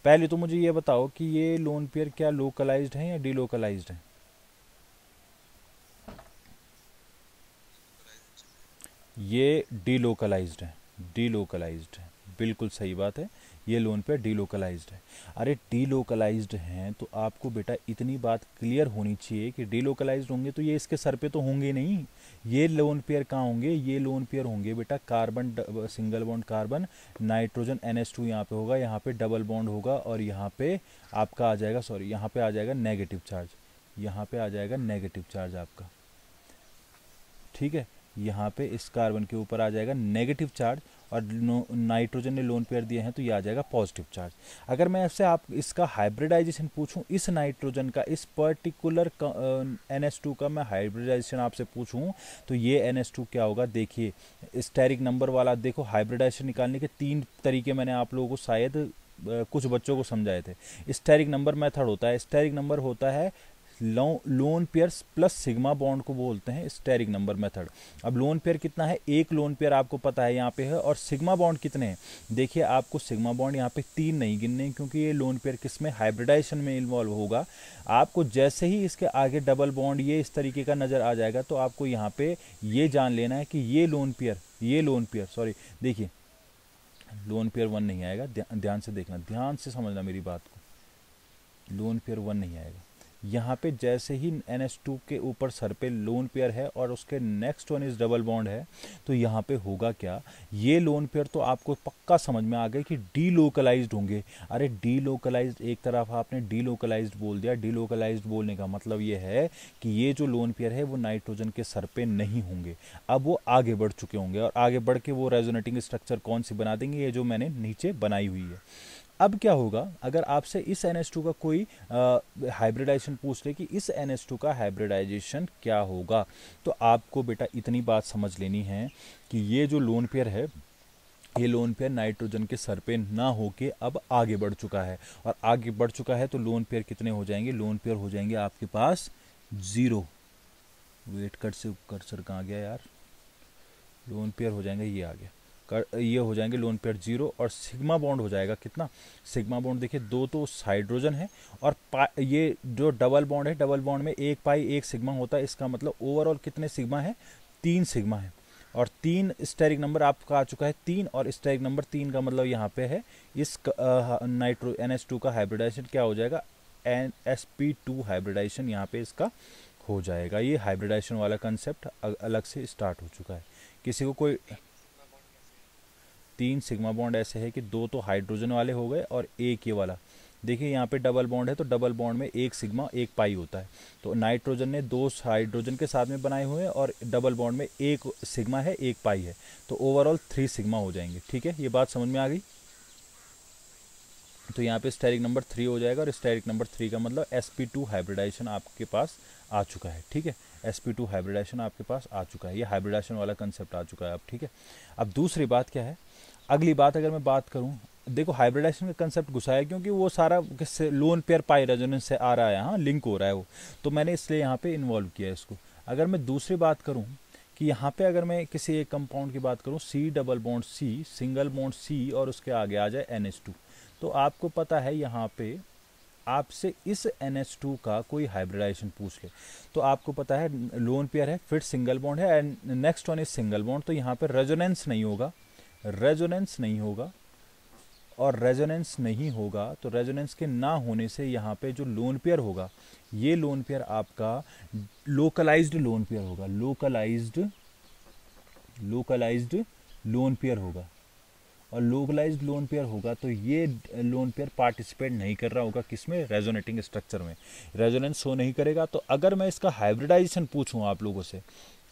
पहले तो मुझे ये बताओ कि ये लोन पेयर क्या लोकलाइज्ड है या डिलोकलाइज्ड है? ये डिलोकलाइज्ड है, बिल्कुल सही बात है, ये लोन पेयर डिलोकलाइज्ड है। अरे डिलोकलाइज्ड हैं तो आपको बेटा इतनी बात क्लियर होनी चाहिए कि डिलोकलाइज्ड होंगे तो ये इसके सर पे तो होंगे नहीं। ये लोन पेयर कहाँ होंगे, ये लोन पेयर होंगे बेटा carbon single bond carbon, nitrogen NH2 यहाँ पे होगा, यहाँ पे डबल बॉन्ड होगा और यहाँ पे आपका आ जाएगा, सॉरी यहाँ पे आ जाएगा नेगेटिव चार्ज, यहाँ पे आ जाएगा नेगेटिव चार्ज आपका, ठीक है। यहाँ पे इस कार्बन के ऊपर आ जाएगा नेगेटिव चार्ज और नाइट्रोजन ने लोन पेयर दिए हैं तो ये आ जाएगा पॉजिटिव चार्ज। अगर मैं आपसे आप इसका हाइब्रिडाइजेशन पूछूं, इस नाइट्रोजन का इस पर्टिकुलर NH2 का मैं हाइब्रिडाइजेशन आपसे पूछूं तो ये NH2 क्या होगा, देखिए स्टेरिक नंबर वाला, देखो हाइब्रिडाइजेशन निकालने के 3 तरीके मैंने आप लोगों को शायद कुछ बच्चों को समझाए थे। स्टेरिक नंबर मेथड होता है, स्टेरिक नंबर होता है lone pairs plus sigma bond को बोलते हैं स्टेरिक नंबर मेथड। अब लोन पेयर कितना है, एक लोन पेयर आपको पता है यहाँ पे है, और सिग्मा बॉन्ड कितने हैं, देखिए आपको सिग्मा बॉन्ड यहाँ पे 3 नहीं गिनने क्योंकि ये लोन पेयर किस में, हाइब्रिडाइजेशन में इन्वॉल्व होगा। आपको जैसे ही इसके आगे डबल बॉन्ड ये इस तरीके का नजर आ जाएगा तो आपको यहाँ पे ये जान लेना है कि ये लोन पेयर सॉरी, देखिए लोन पेयर 1 नहीं आएगा, ध्यान से देखना, ध्यान से समझना मेरी बात को, लोन पेयर 1 नहीं आएगा। यहाँ पे जैसे ही NH2 के ऊपर सर पे लोन पेयर है और उसके next one is double bond है तो यहाँ पे होगा क्या, ये लोन पेयर तो आपको पक्का समझ में आ गया कि डीलोकलाइज्ड होंगे। अरे डीलोकलाइज्ड, एक तरफ आपने डीलोकलाइज्ड बोल दिया, डीलोकलाइज्ड बोलने का मतलब ये है कि ये जो लोन पेयर है वो नाइट्रोजन के सर पे नहीं होंगे, अब वो आगे बढ़ चुके होंगे और आगे बढ़ के वो रेजोनेटिंग स्ट्रक्चर कौन सी बना देंगे, ये जो मैंने नीचे बनाई हुई है। अब क्या होगा, अगर आपसे इस NH2 का कोई हाइब्रिडाइजेशन पूछ ले कि इस NH2 का हाइब्रिडाइजेशन क्या होगा, तो आपको बेटा इतनी बात समझ लेनी है कि ये जो लोन पेयर है, ये लोन पेयर नाइट्रोजन के सर पे ना होके अब आगे बढ़ चुका है, और आगे बढ़ चुका है तो लोन पेयर कितने हो जाएंगे, लोन पेयर हो जाएंगे आपके पास 0। वेट कट से कर्सर कहाँ गया यार, लोन पेयर हो जाएंगे, ये आ गया, ये हो जाएंगे लोन पेयर 0 और सिग्मा बॉन्ड हो जाएगा कितना, सिग्मा बॉन्ड देखिए 2 तो हाइड्रोजन है और ये जो डबल बॉन्ड है, डबल बॉन्ड में 1 पाई 1 सिग्मा होता है, इसका मतलब ओवरऑल कितने सिग्मा है, 3 सिग्मा है, और 3 स्टेरिक नंबर आपका आ चुका है 3, और स्टेरिक नंबर 3 का मतलब यहाँ पे है इस नाइट्रो NH2 का हाइब्रिडाइजेशन क्या हो जाएगा, sp2 हाइब्रिडाइजेशन यहाँ पे इसका हो जाएगा। ये हाइब्रिडाइजेशन वाला कंसेप्ट अलग से स्टार्ट हो चुका है। किसी को कोई 3 सिग्मा बॉन्ड ऐसे है कि 2 तो हाइड्रोजन वाले हो गए और एक ये वाला, देखिए यहाँ पे डबल बॉन्ड है तो डबल बॉन्ड में 1 सिग्मा 1 पाई होता है, तो नाइट्रोजन ने 2 हाइड्रोजन के साथ में बनाए हुए हैं और डबल बॉन्ड में 1 सिग्मा है 1 पाई है, तो ओवरऑल 3 सिग्मा हो जाएंगे। ठीक है, ये बात समझ में आ गई। तो यहाँ पे स्टेरिक नंबर 3 हो जाएगा, और स्टेरिक नंबर 3 का मतलब sp2 हाइब्रिडाइजेशन आपके पास आ चुका है। ठीक है, sp2 हाइब्रिडाइजेशन आपके पास आ चुका है, ये हाइब्रिडाइजेशन वाला कंसेप्ट आ चुका है अब। ठीक है, अब दूसरी बात क्या है, अगली बात अगर मैं बात करूं, देखो हाइब्रिडाइजेशन का कंसेप्ट घुसा है क्योंकि वो सारा किससे, लोन पेयर पाई रेजोनेंस से आ रहा है, हाँ लिंक हो रहा है वो, तो मैंने इसलिए यहाँ पे इन्वॉल्व किया है इसको। अगर मैं दूसरी बात करूँ कि यहाँ पे अगर मैं किसी एक कंपाउंड की बात करूँ, C double bond C, single bond C और उसके आगे आ जाए NH2, तो आपको पता है यहाँ पे आपसे इस NH2 का कोई हाइब्रिडाइजेशन पूछ ले तो आपको पता है लोन पेयर है, फिर सिंगल बॉन्ड है and next one is single bond, तो यहाँ पे रेजोनेंस नहीं होगा, रेजोनेंस नहीं होगा, और रेजोनेंस नहीं होगा तो रेजोनेंस के ना होने से यहाँ पे जो लोन पेयर होगा, ये लोन पेयर आपका लोकलाइज्ड लोन पेयर होगा, लोकलाइज्ड लोन पेयर होगा। और लोकलाइज्ड लोन पेयर होगा तो ये लोन पेयर पार्टिसिपेट नहीं कर रहा होगा किसमें, रेजोनेटिंग स्ट्रक्चर में, रेजोनेंस शो नहीं करेगा। तो अगर मैं इसका हाइब्रिडाइजेशन पूछूं आप लोगों से,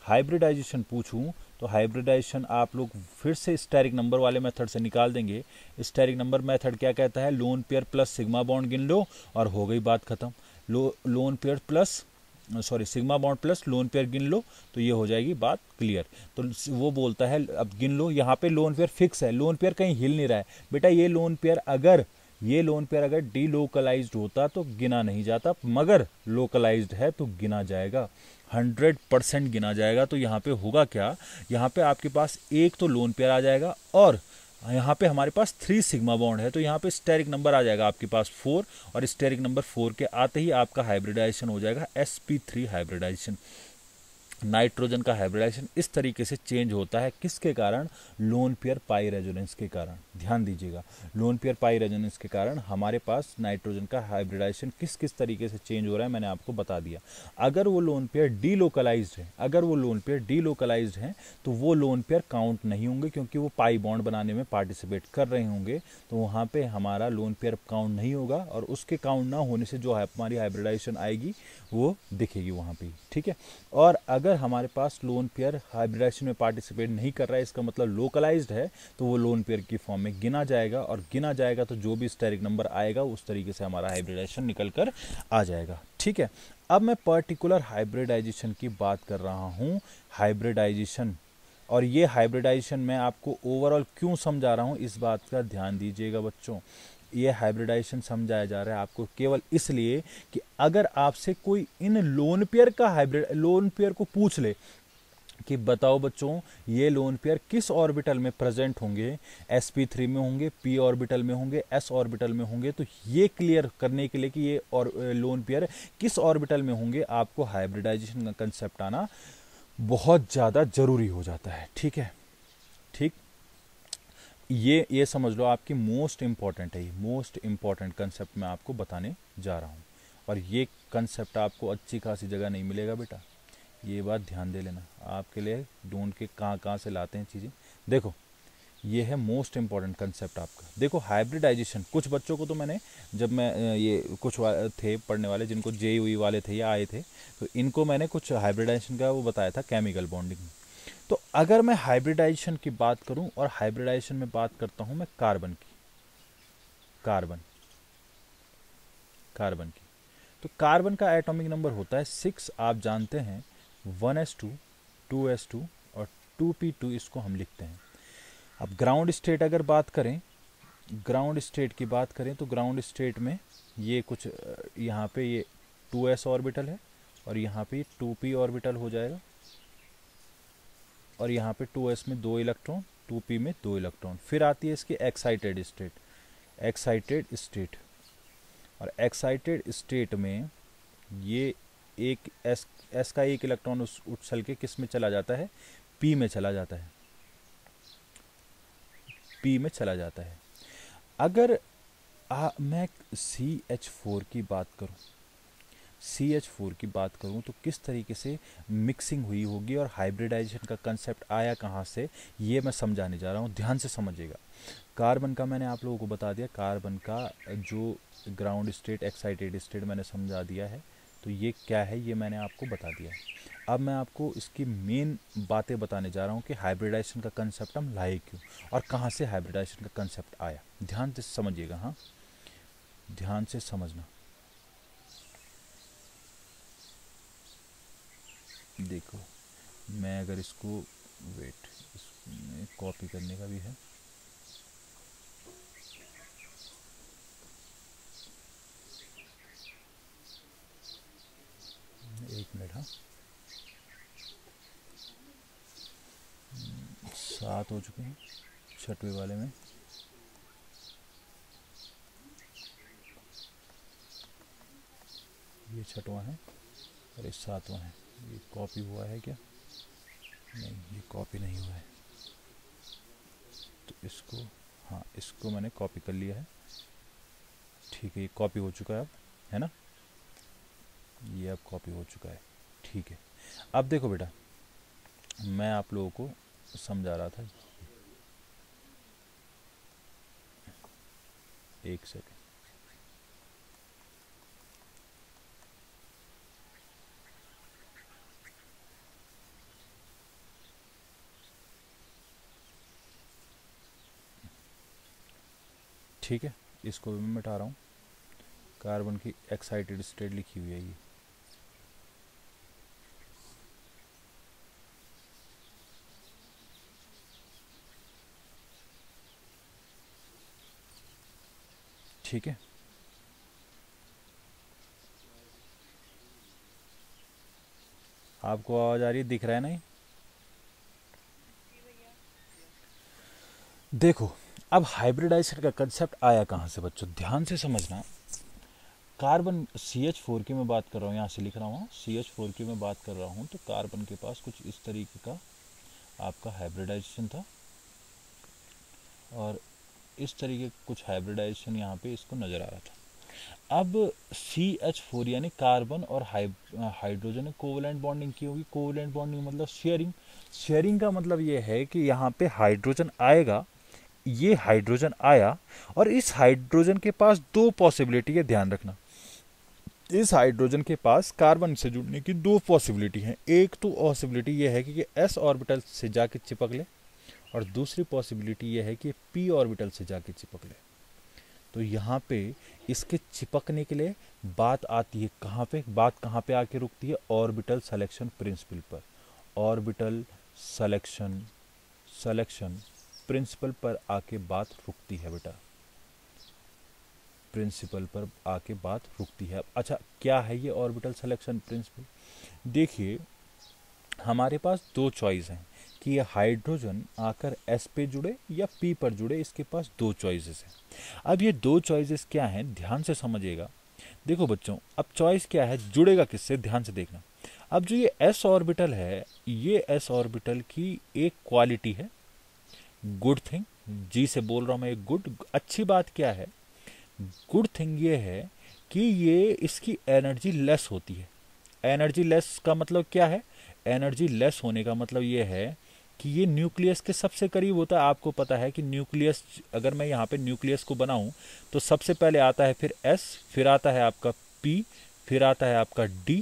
हाइब्रिडाइजेशन पूछूं तो हाइब्रिडाइजेशन आप लोग फिर से स्टेरिक नंबर वाले मेथड से निकाल देंगे। स्टेरिक नंबर मेथड क्या कहता है, lone pair plus sigma bond गिन लो और हो गई बात खत्म। Lone pair plus sigma bond plus lone pair गिन लो तो ये हो जाएगी बात क्लियर। तो वो बोलता है अब गिन लो, यहाँ पे लोन पेयर फिक्स है, लोन पेयर कहीं हिल नहीं रहा है बेटा। ये लोन पेयर अगर डीलोकलाइज्ड होता तो गिना नहीं जाता, मगर लोकलाइज्ड है तो गिना जाएगा, 100% गिना जाएगा। तो यहाँ पे होगा क्या, यहाँ पे आपके पास एक तो लोन पेयर आ जाएगा और यहाँ पे हमारे पास 3 सिग्मा बॉन्ड है, तो यहाँ पे स्टेरिक नंबर आ जाएगा आपके पास 4, और स्टेरिक नंबर 4 के आते ही आपका हाइब्रिडाइजेशन हो जाएगा sp3 हाइब्रिडाइजेशन। नाइट्रोजन का हाइब्रिडाइजेशन इस तरीके से चेंज होता है, किसके कारण, लोन पेयर पाई रेजोनेंस के कारण। ध्यान दीजिएगा, लोन पेयर पाई रेजोनेंस के कारण हमारे पास नाइट्रोजन का हाइब्रिडाइजेशन किस किस तरीके से चेंज हो रहा है मैंने आपको बता दिया। अगर वो लोन पेयर डीलोकलाइज्ड है, तो वो लोन पेयर काउंट नहीं होंगे क्योंकि वो पाई बॉन्ड बनाने में पार्टिसिपेट कर रहे होंगे, तो वहाँ पे हमारा लोन पेयर काउंट नहीं होगा, और उसके काउंट ना होने से जो हमारी हाइब्रिडाइजेशन आएगी वो दिखेगी वहाँ पे, ठीक है। और अगर हमारे पास लोन पेयर हाइब्रिडाइजेशन में पार्टिसिपेट नहीं कर रहा है, इसका मतलब लोकलाइज्ड है, तो वो लोन पेयर की फॉर्म में गिना जाएगा, और गिना जाएगा तो जो भी स्टेरिक नंबर आएगा उस तरीके से हमारा हाइब्रिडाइजेशन निकल कर आ जाएगा, ठीक है। अब मैं पर्टिकुलर हाइब्रिडाइजेशन की बात कर रहा हूँ, हाइब्रिडाइजेशन, और ये हाइब्रिडाइजेशन मैं आपको ओवरऑल क्यों समझा रहा हूँ इस बात का ध्यान दीजिएगा बच्चों। ये हाइब्रिडाइजेशन समझाया जा रहा है आपको केवल इसलिए कि अगर आपसे कोई इन लोन पेयर को पूछ ले कि बताओ बच्चों ये लोन पेयर किस ऑर्बिटल में प्रेजेंट होंगे, sp3 में होंगे, p ऑर्बिटल में होंगे, s ऑर्बिटल में होंगे, तो ये क्लियर करने के लिए कि ये और लोन पेयर किस ऑर्बिटल में होंगे, आपको हाइब्रिडाइजेशन का कंसेप्ट आना बहुत ज़्यादा जरूरी हो जाता है, ठीक है। ठीक, ये समझ लो आपकी मोस्ट इंपॉर्टेंट है, ये मोस्ट इंपॉर्टेंट कंसेप्ट मैं आपको बताने जा रहा हूँ, और ये कंसेप्ट आपको अच्छी खासी जगह नहीं मिलेगा बेटा, ये बात ध्यान दे लेना। आपके लिए ढूंढ के कहाँ कहाँ से लाते हैं चीज़ें। देखो ये है मोस्ट इंपॉर्टेंट कंसेप्ट आपका। देखो हाइब्रिडाइजेशन, कुछ बच्चों को तो मैंने, जब मैं ये कुछ थे पढ़ने वाले जिनको JEE वाले थे या आए थे, तो इनको मैंने कुछ हाइब्रिडाइजेशन का वो बताया था, केमिकल बॉन्डिंग। तो अगर मैं हाइब्रिडाइजेशन की बात करूं, और हाइब्रिडाइजेशन में बात करता हूं मैं कार्बन की, कार्बन की, तो कार्बन का एटॉमिक नंबर होता है 6, आप जानते हैं, 1s2, 2s2 और 2p2, इसको हम लिखते हैं। अब ग्राउंड स्टेट अगर बात करें, ग्राउंड स्टेट की बात करें, तो ग्राउंड स्टेट में ये कुछ यहाँ पे ये 2s ऑर्बिटल है, और यहाँ पे 2p ऑर्बिटल हो जाएगा, और यहाँ पे 2s में 2 इलेक्ट्रॉन, 2p में 2 इलेक्ट्रॉन। फिर आती है इसकी एक्साइटेड स्टेट, और एक्साइटेड स्टेट में ये एक s का एक इलेक्ट्रॉन उछल के किस में चला जाता है, p में चला जाता है, p में चला जाता है। अगर मैं CH4 की बात करूं, CH4 की बात करूं तो किस तरीके से मिक्सिंग हुई होगी और हाइब्रिडाइजेशन का कंसेप्ट आया कहाँ से, ये मैं समझाने जा रहा हूँ, ध्यान से समझिएगा। कार्बन का मैंने आप लोगों को बता दिया, कार्बन का जो ग्राउंड स्टेट, एक्साइटेड स्टेट मैंने समझा दिया है, तो ये क्या है ये मैंने आपको बता दिया है। अब मैं आपको इसकी मेन बातें बताने जा रहा हूँ कि हाइब्रिडाइजेशन का कंसेप्ट हम लाए क्यों, और कहाँ से हाइब्रिडाइजेशन का कंसेप्ट आया। ध्यान से समझिएगा, हाँ ध्यान से समझना। देखो मैं अगर इसको, वेट, इसमें कॉपी करने का भी है, 7 हो चुके हैं, छठवें वाले में। ये छठवां है और ये 7वां है। ये कॉपी हुआ है क्या? नहीं, ये कॉपी नहीं हुआ है। तो इसको, हाँ इसको मैंने कॉपी कर लिया है। ठीक है, ये कॉपी हो चुका है अब, है ना? ये अब कॉपी हो चुका है। ठीक है, अब देखो बेटा, मैं आप लोगों को समझा रहा था। एक सेकेंड। ठीक है, इसको भी मैं मिटा रहा हूँ। कार्बन की एक्साइटेड स्टेट लिखी हुई है ये। ठीक है, आपको आवाज़ आ रही है? दिख रहा है नहीं? देखो, अब हाइब्रिडाइजेशन का कंसेप्ट आया कहाँ से बच्चों, ध्यान से समझना। कार्बन CH4 की मैं बात कर रहा हूँ, यहाँ से लिख रहा हूँ CH4 की मैं बात कर रहा हूँ। तो कार्बन के पास कुछ इस तरीके का आपका हाइब्रिडाइजेशन था और इस तरीके का कुछ हाइब्रिडाइजेशन यहाँ पे इसको नज़र आ रहा था। अब CH4 यानी कार्बन और हाइड्रोजन ने कोवलेंट बॉन्डिंग की होगी। कोवलेंट बॉन्डिंग मतलब शेयरिंग। शेयरिंग का मतलब ये है कि यहाँ पे हाइड्रोजन आएगा, ये हाइड्रोजन आया और इस हाइड्रोजन के पास दो पॉसिबिलिटी है, ध्यान रखना। इस हाइड्रोजन के पास कार्बन से जुड़ने की दो पॉसिबिलिटी हैं। एक तो पॉसिबिलिटी ये है कि s ऑर्बिटल से जाके चिपक ले और दूसरी पॉसिबिलिटी ये है कि p ऑर्बिटल से जाके चिपक ले। तो यहाँ पे इसके चिपकने के लिए बात आती है कहाँ पे, बात कहाँ पे आके रुकती है? ऑर्बिटल सिलेक्शन प्रिंसिपल पर। ऑर्बिटल सिलेक्शन प्रिंसिपल पर आके बात रुकती है बेटा, प्रिंसिपल पर आके बात रुकती है। अच्छा, क्या है ये ऑर्बिटल सिलेक्शन प्रिंसिपल? देखिए, हमारे पास दो चॉइस हैं कि ये हाइड्रोजन आकर S पे जुड़े या P पर जुड़े। इसके पास दो चॉइसेस हैं। अब ये दो चॉइसेस क्या हैं, ध्यान से समझिएगा। देखो बच्चों, अब चॉइस क्या है, जुड़ेगा किससे, ध्यान से देखना। अब जो ये S ऑर्बिटल है, ये S ऑर्बिटल की एक क्वालिटी है, गुड थिंग। जी से बोल रहा हूँ मैं, एक गुड, अच्छी बात क्या है? गुड थिंग ये है कि ये इसकी एनर्जी लेस होती है। एनर्जी लेस का मतलब क्या है? एनर्जी लेस होने का मतलब ये है कि ये न्यूक्लियस के सबसे करीब होता है। आपको पता है कि न्यूक्लियस, अगर मैं यहाँ पे न्यूक्लियस को बनाऊं तो सबसे पहले आता है फिर S, फिर आता है आपका P, फिर आता है आपका D।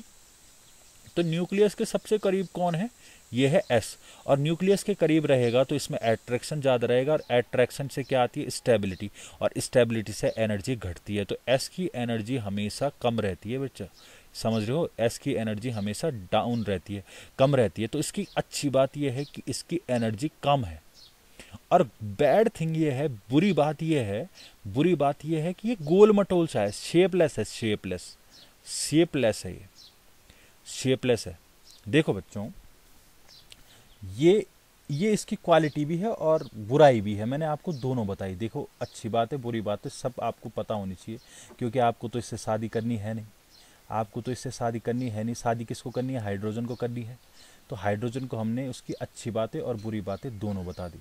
तो न्यूक्लियस के सबसे करीब कौन है? ये है S। और न्यूक्लियस के करीब रहेगा तो इसमें एट्रैक्शन ज़्यादा रहेगा और एट्रैक्शन से क्या आती है? स्टेबिलिटी, और स्टेबिलिटी से एनर्जी घटती है। तो S की एनर्जी हमेशा कम रहती है बच्चा, समझ रहे हो? S की एनर्जी हमेशा डाउन रहती है, कम रहती है। तो इसकी अच्छी बात यह है कि इसकी एनर्जी कम है। और बैड थिंग ये है, बुरी बात ये है, बुरी बात ये है कि ये गोल मटोल सा है, शेपलेस है, शेपलेस है, ये शेपलेस है। देखो बच्चों, ये इसकी क्वालिटी भी है और बुराई भी है। मैंने आपको दोनों बताई। देखो, अच्छी बात है, बुरी बात है, सब आपको पता होनी चाहिए, क्योंकि आपको तो इससे शादी करनी है नहीं। आपको तो इससे शादी करनी है नहीं। शादी किसको करनी है? हाइड्रोजन को करनी है। तो हाइड्रोजन को हमने उसकी अच्छी बातें और बुरी बातें दोनों बता दी।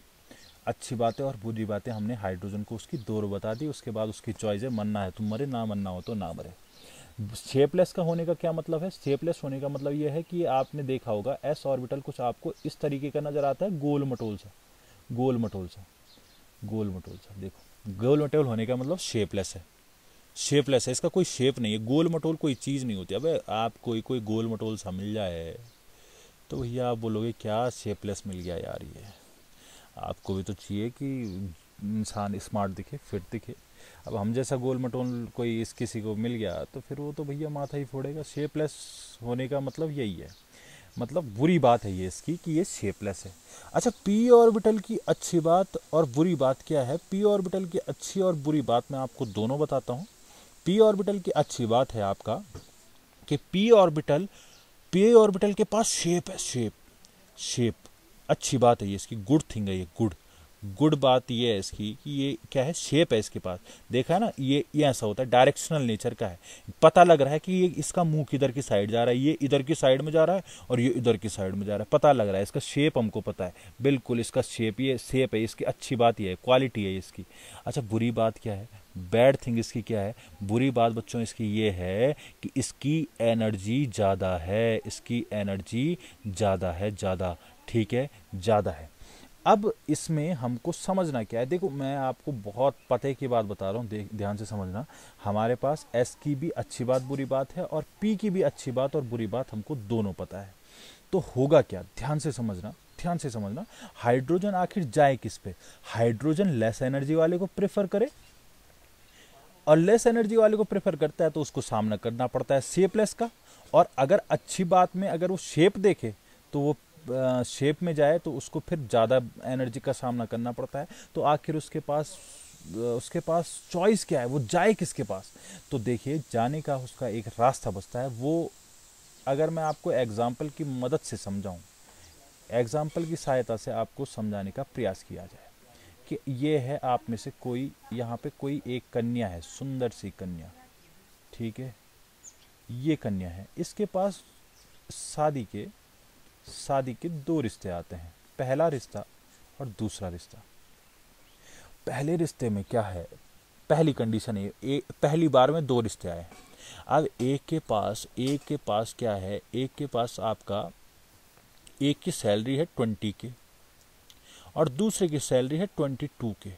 अच्छी बातें और बुरी बातें हमने हाइड्रोजन को उसकी दोनों बता दी। उसके बाद उसकी चॉइस है, मनना है तो मरे, ना मनना हो तो ना मरे। शेपलेस का होने का क्या मतलब है? शेपलेस होने का मतलब यह है कि आपने देखा होगा S ऑर्बिटल कुछ आपको इस तरीके का नजर आता है, गोल मटोल सा, गोल मटोल सा, गोल मटोल सा। देखो, गोल मटोल होने का मतलब शेपलेस है, शेपलेस है। इसका कोई शेप नहीं है, गोल मटोल कोई चीज़ नहीं होती। अबे आप कोई गोल मटोल सा मिल जाए तो भैया आप बोलोगे क्या शेपलेस मिल गया यार। ये आपको भी तो चाहिए कि इंसान स्मार्ट दिखे, फिट दिखे। अब हम जैसा गोल मटोल कोई इस किसी को मिल गया तो फिर वो तो भैया माथा ही फोड़ेगा। शेपलेस होने का मतलब यही है, मतलब बुरी बात है ये इसकी कि ये शेपलेस है। अच्छा, पी ऑर्बिटल की अच्छी बात और बुरी बात क्या है? पी ऑर्बिटल की अच्छी और बुरी बात मैं आपको दोनों बताता हूँ। पी ऑर्बिटल की अच्छी बात है आपका कि पी ऑर्बिटल के पास शेप है, शेप। अच्छी बात है ये, इसकी गुड थिंग है ये, गुड गुड बात ये है इसकी कि ये क्या है, शेप है इसके पास। देखा है ना, ये ऐसा होता है, डायरेक्शनल नेचर का है। पता लग रहा है कि ये इसका मुंह किधर की साइड जा रहा है, ये इधर की साइड में जा रहा है और ये इधर की साइड में जा रहा है, पता लग रहा है। इसका शेप हमको पता है बिल्कुल, इसका शेप, ये शेप है इसकी, अच्छी बात ये है, क्वालिटी है इसकी। अच्छा बुरी बात क्या है, बैड थिंग इसकी क्या है? बुरी बात बच्चों इसकी ये है कि इसकी एनर्जी ज़्यादा है, इसकी एनर्जी ज़्यादा है, ज़्यादा, ठीक है, ज़्यादा है। अब इसमें हमको समझना क्या है, देखो मैं आपको बहुत पते की बात बता रहा हूँ, ध्यान से समझना। हमारे पास एस की भी अच्छी बात बुरी बात है और पी की भी अच्छी बात और बुरी बात हमको दोनों पता है। तो होगा क्या, ध्यान से समझना, ध्यान से समझना। हाइड्रोजन आखिर जाए किस पे? हाइड्रोजन लेस एनर्जी वाले को प्रेफर करे, और लेस एनर्जी वाले को प्रेफर करता है तो उसको सामना करना पड़ता है शेपलेस का। और अगर अच्छी बात में अगर वो शेप देखे तो वो शेप में जाए तो उसको फिर ज़्यादा एनर्जी का सामना करना पड़ता है। तो आखिर उसके पास चॉइस क्या है, वो जाए किसके पास? तो देखिए, जाने का उसका एक रास्ता बचता है। वो अगर मैं आपको एग्जाम्पल की मदद से समझाऊं, एग्जाम्पल की सहायता से आपको समझाने का प्रयास किया जाए कि ये है आप में से कोई, यहाँ पे कोई एक कन्या है, सुंदर सी कन्या, ठीक है, ये कन्या है, इसके पास शादी के दो रिश्ते आते हैं, पहला रिश्ता और दूसरा रिश्ता। पहले रिश्ते में क्या है, पहली कंडीशन है, पहली बार में दो रिश्ते आए हैं। अब एक के पास क्या है, एक के पास आपका, एक की सैलरी है 20 के और दूसरे की सैलरी है 22 के।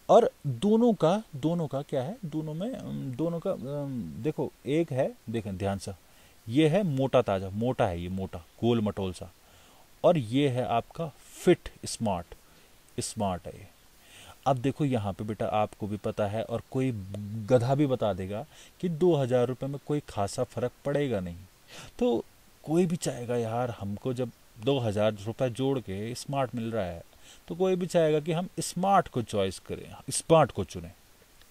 और दोनों का क्या है, दोनों का देखो, एक है, देखें ध्यान से, ये है मोटा ताजा, मोटा है ये, मोटा गोल मटोल सा, और ये है आपका फिट स्मार्ट है ये। अब देखो यहाँ पे बेटा, आपको भी पता है और कोई गधा भी बता देगा कि 2000 रुपये में कोई खासा फर्क पड़ेगा नहीं। तो कोई भी चाहेगा यार, हमको जब 2000 रुपये जोड़ के स्मार्ट मिल रहा है तो कोई भी चाहेगा कि हम स्मार्ट को चॉइस करें, स्मार्ट को चुनें।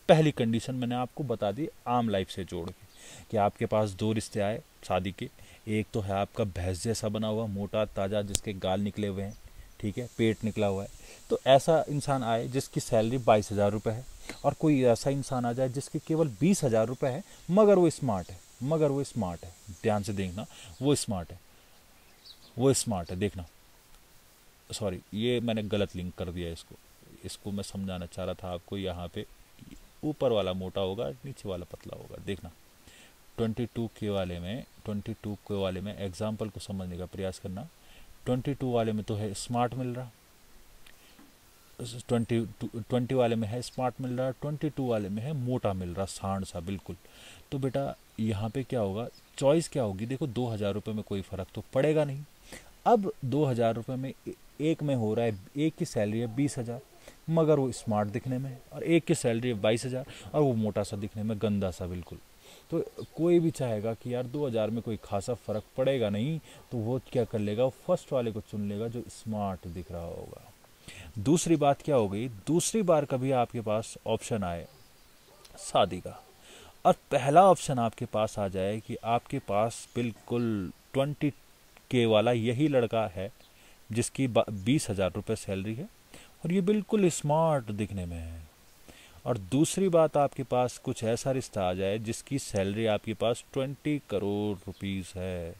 पहली कंडीशन मैंने आपको बता दी आम लाइफ से जोड़ के, कि आपके पास दो रिश्ते आए शादी के। एक तो है आपका भैंस जैसा बना हुआ, मोटा ताजा, जिसके गाल निकले हुए हैं, ठीक है, पेट निकला हुआ है। तो ऐसा इंसान आए जिसकी सैलरी 22,000 रुपये है, और कोई ऐसा इंसान आ जाए जिसकी केवल 20,000 रुपये है, मगर वो स्मार्ट है, ध्यान से देखना, वो स्मार्ट है, देखना। सॉरी, ये मैंने गलत लिंक कर दिया इसको मैं समझाना चाह रहा था आपको। यहाँ पे ऊपर वाला मोटा होगा, नीचे वाला पतला होगा, देखना। 22 के वाले में एग्जाम्पल को समझने का प्रयास करना। 22 वाले में तो है स्मार्ट मिल रहा, 20 वाले में है स्मार्ट मिल रहा, 22 वाले में है मोटा मिल रहा, सांड सा बिल्कुल। तो बेटा यहाँ पे क्या होगा, चॉइस क्या होगी? देखो 2000 रुपये में कोई फ़र्क तो पड़ेगा नहीं। अब 2000 रुपये में एक में हो रहा है, एक की सैलरी है 20,000 मगर वो स्मार्ट दिखने में, और एक की सैलरी है 22,000 और वो मोटा सा दिखने में, गंदा सा बिल्कुल। तो कोई भी चाहेगा कि यार 2000 में कोई खासा फ़र्क पड़ेगा नहीं, तो वो क्या कर लेगा, वो फर्स्ट वाले को चुन लेगा जो स्मार्ट दिख रहा होगा। दूसरी बात क्या हो गई, दूसरी बार कभी आपके पास ऑप्शन आए शादी का, और पहला ऑप्शन आपके पास आ जाए कि आपके पास बिल्कुल 20K वाला यही लड़का है जिसकी 20,000 रुपये सैलरी है और ये बिल्कुल स्मार्ट दिखने में है। और दूसरी बात, आपके पास कुछ ऐसा रिश्ता आ जाए जिसकी सैलरी आपके पास 20 करोड़ रुपीस है,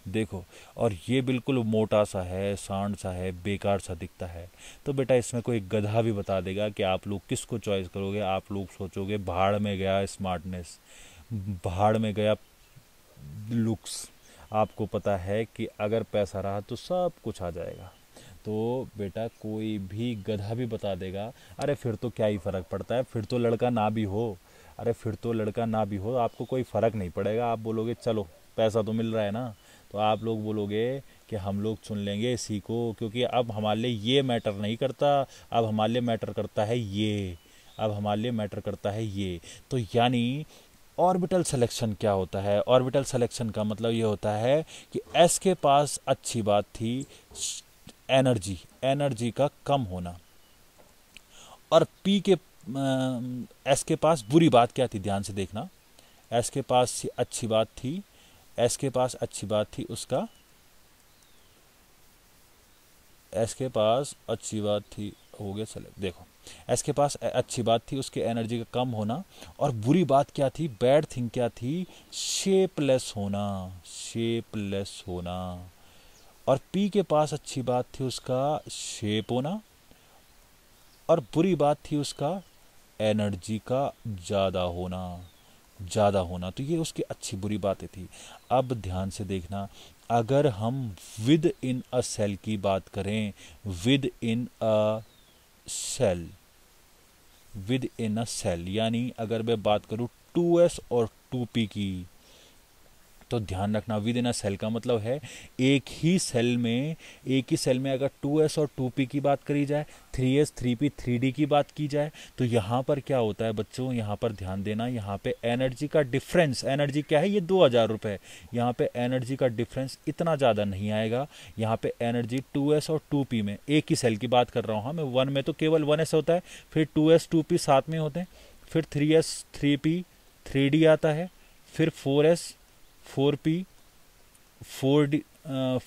देखो, और ये बिल्कुल मोटा सा है, सांड सा है, बेकार सा दिखता है। तो बेटा इसमें कोई गधा भी बता देगा कि आप लोग किसको चॉइस करोगे। आप लोग सोचोगे भाड़ में गया स्मार्टनेस, भाड़ में गया लुक्स। आपको पता है कि अगर पैसा रहा तो सब कुछ आ जाएगा। तो बेटा कोई भी गधा भी बता देगा, अरे फिर तो क्या ही फ़र्क पड़ता है, फिर तो लड़का ना भी हो, आपको कोई फ़र्क नहीं पड़ेगा। आप बोलोगे चलो पैसा तो मिल रहा है ना, तो आप लोग बोलोगे कि हम लोग चुन लेंगे इसी को, क्योंकि अब हमारे लिए ये मैटर नहीं करता, अब हमारे लिए मैटर करता है ये। तो यानी ऑर्बिटल सिलेक्शन क्या होता है? ऑर्बिटल सिलेक्शन का मतलब ये होता है कि एस के पास अच्छी बात थी एनर्जी का कम होना, और पी के एस के पास बुरी बात क्या थी, ध्यान से देखना। एस के पास अच्छी बात थी उसका एस के पास अच्छी बात थी, हो गया सेलेक्ट। देखो एस के पास अच्छी बात थी उसके एनर्जी का कम होना, और बुरी बात क्या थी, बैड थिंग क्या थी, शेपलेस होना, शेपलेस होना। और पी के पास अच्छी बात थी उसका शेप होना, और बुरी बात थी उसका एनर्जी का ज़्यादा होना, ज़्यादा होना। तो ये उसकी अच्छी बुरी बातें थी। अब ध्यान से देखना, अगर हम विद इन अ सेल की बात करें, within a cell, within a cell यानी अगर मैं बात करूं 2s और 2p की, तो ध्यान रखना विद इन अ सेल का मतलब है एक ही सेल में अगर 2s और 2p की बात करी जाए, 3s 3p 3d की बात की जाए, तो यहाँ पर क्या होता है बच्चों, यहाँ पर ध्यान देना, यहाँ पे एनर्जी का डिफरेंस, एनर्जी क्या है, ये 2000 रुपये, यहाँ पे एनर्जी का डिफरेंस इतना ज़्यादा नहीं आएगा। यहाँ पे एनर्जी 2s और 2p में, एक ही सेल की बात कर रहा हूँ हाँ मैं, वन में तो केवल 1s होता है, फिर 2s 2p साथ में होते हैं, फिर 3s 3p 3d आता है, फिर 4s 4p 4d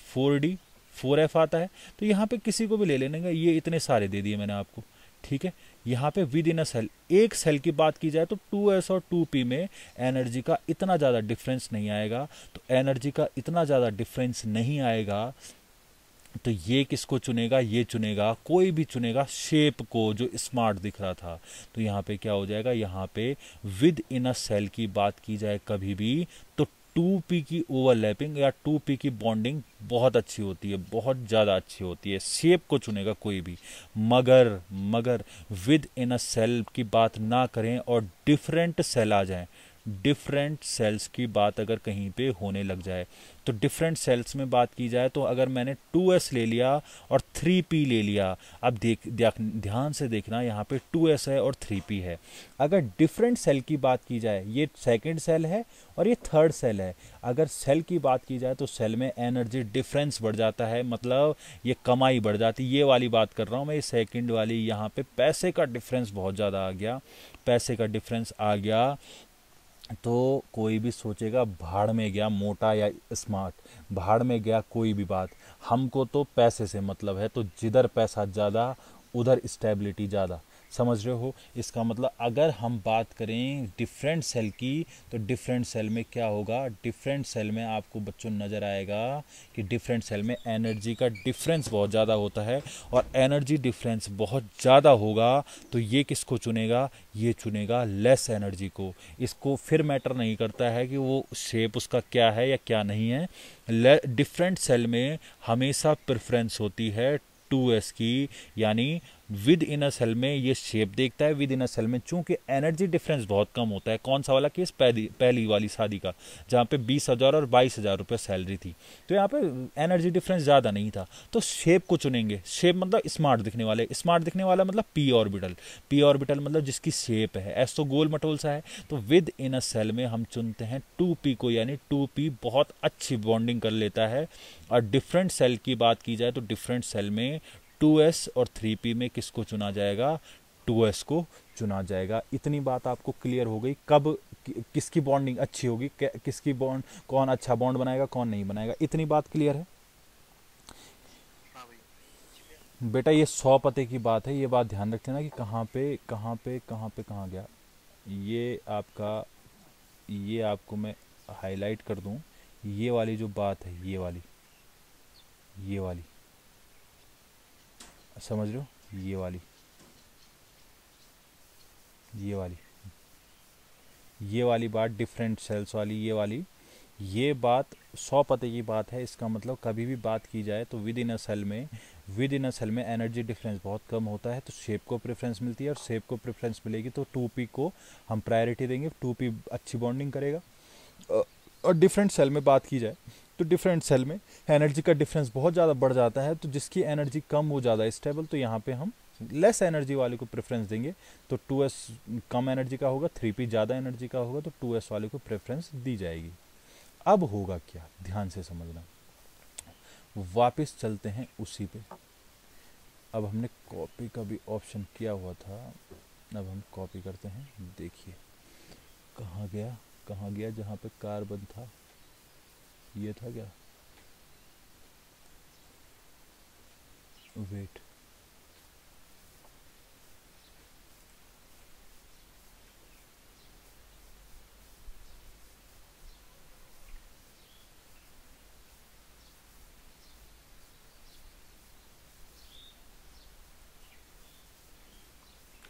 4d 4f आता है। तो यहाँ पे किसी को भी ले लेने का, ये इतने सारे दे दिए मैंने आपको, ठीक है। यहाँ पे विद इन अ सेल, एक सेल की बात की जाए तो 2s और 2p में एनर्जी का इतना ज़्यादा डिफरेंस नहीं आएगा। तो एनर्जी का इतना ज़्यादा डिफरेंस नहीं आएगा, तो ये किसको चुनेगा, ये चुनेगा, कोई भी चुनेगा शेप को जो स्मार्ट दिख रहा था। तो यहाँ पे क्या हो जाएगा, यहाँ पे विद इन अ सेल की बात की जाए कभी भी, तो 2p की ओवरलैपिंग या 2p की बॉन्डिंग बहुत अच्छी होती है, बहुत ज़्यादा अच्छी होती है, शेप को चुनेगा कोई भी। मगर मगर विद इन अ सेल की बात ना करें और डिफरेंट सेल आ जाएं, डिफरेंट सेल्स की बात अगर कहीं पे होने लग जाए, तो डिफरेंट सेल्स में बात की जाए, तो अगर मैंने 2s ले लिया और 3p ले लिया, अब ध्यान से देखना, यहाँ पे 2s है और 3p है। अगर डिफरेंट सेल की बात की जाए, ये सेकंड सेल है और ये थर्ड सेल है, अगर सेल की बात की जाए तो सेल में एनर्जी डिफरेंस बढ़ जाता है, मतलब ये कमाई बढ़ जाती, ये वाली बात कर रहा हूँ मैं, ये सेकंड वाली, यहाँ पे पैसे का डिफरेंस बहुत ज़्यादा आ गया, पैसे का डिफरेंस आ गया। तो कोई भी सोचेगा भाड़ में गया मोटा या स्मार्ट, भाड़ में गया कोई भी बात, हमको तो पैसे से मतलब है, तो जिधर पैसा ज़्यादा उधर स्टेबिलिटी ज़्यादा, समझ रहे हो। इसका मतलब अगर हम बात करें डिफरेंट सेल की, तो डिफरेंट सेल में क्या होगा, डिफरेंट सेल में आपको बच्चों नज़र आएगा कि डिफरेंट सेल में एनर्जी का डिफरेंस बहुत ज़्यादा होता है, और एनर्जी डिफरेंस बहुत ज़्यादा होगा तो ये किसको चुनेगा, ये चुनेगा लेस एनर्जी को। इसको फिर मैटर नहीं करता है कि वो शेप उसका क्या है या क्या नहीं है, डिफरेंट सेल में हमेशा प्रेफरेंस होती है 2s की, यानी विद इन अ सेल में ये शेप देखता है, विद इन अ सेल में चूंकि एनर्जी डिफरेंस बहुत कम होता है। कौन सा वाला केस, पहली वाली शादी का, जहाँ पे 20,000 और 22,000 रुपये सैलरी थी, तो यहाँ पे एनर्जी डिफरेंस ज़्यादा नहीं था, तो शेप को चुनेंगे। शेप मतलब स्मार्ट दिखने वाले, स्मार्ट दिखने वाला मतलब पी ऑर्बिटल, पी ऑर्बिटल मतलब जिसकी शेप है, एस तो गोल मटोल सा है, तो विद इन अ सेल में हम चुनते हैं 2p को, यानी 2p बहुत अच्छी बॉन्डिंग कर लेता है। और डिफरेंट सेल की बात की जाए तो डिफरेंट सेल में 2s और 3p में किसको चुना जाएगा, 2s को चुना जाएगा। इतनी बात आपको क्लियर हो गई, कब किसकी बॉन्डिंग अच्छी होगी, किसकी बॉन्ड, कौन अच्छा बॉन्ड बनाएगा कौन नहीं बनाएगा, इतनी बात क्लियर है। हाँ भाई। जी भैया। बेटा ये 100 पते की बात है, ये बात ध्यान रखते ना कि कहाँ पे कहाँ पे कहाँ पे कहाँ गया। ये आपका, ये आपको मैं हाईलाइट कर दूं, ये वाली जो बात है, ये वाली समझ रहे हो, ये वाली ये वाली बात डिफरेंट सेल्स वाली, ये बात 100 पते की बात है। इसका मतलब कभी भी बात की जाए तो विद इन अ सेल में एनर्जी डिफरेंस बहुत कम होता है, तो शेप को प्रेफरेंस मिलती है, और शेप को प्रेफरेंस मिलेगी तो 2p को हम प्रायोरिटी देंगे, 2p अच्छी बॉन्डिंग करेगा। और डिफरेंट सेल में बात की जाए तो डिफरेंट सेल में एनर्जी का डिफरेंस बहुत ज़्यादा बढ़ जाता है, तो जिसकी एनर्जी कम वो ज़्यादा स्टेबल, तो यहाँ पे हम लेस एनर्जी वाले को प्रेफरेंस देंगे। तो 2s कम एनर्जी का होगा, 3p ज़्यादा एनर्जी का होगा, तो 2s वाले को प्रेफरेंस दी जाएगी। अब होगा क्या, ध्यान से समझना, वापस चलते हैं उसी पे। अब हमने कॉपी का भी ऑप्शन किया हुआ था, अब हम कॉपी करते हैं। देखिए कहाँ गया जहाँ पे कार्बन था, ये था क्या, वेट,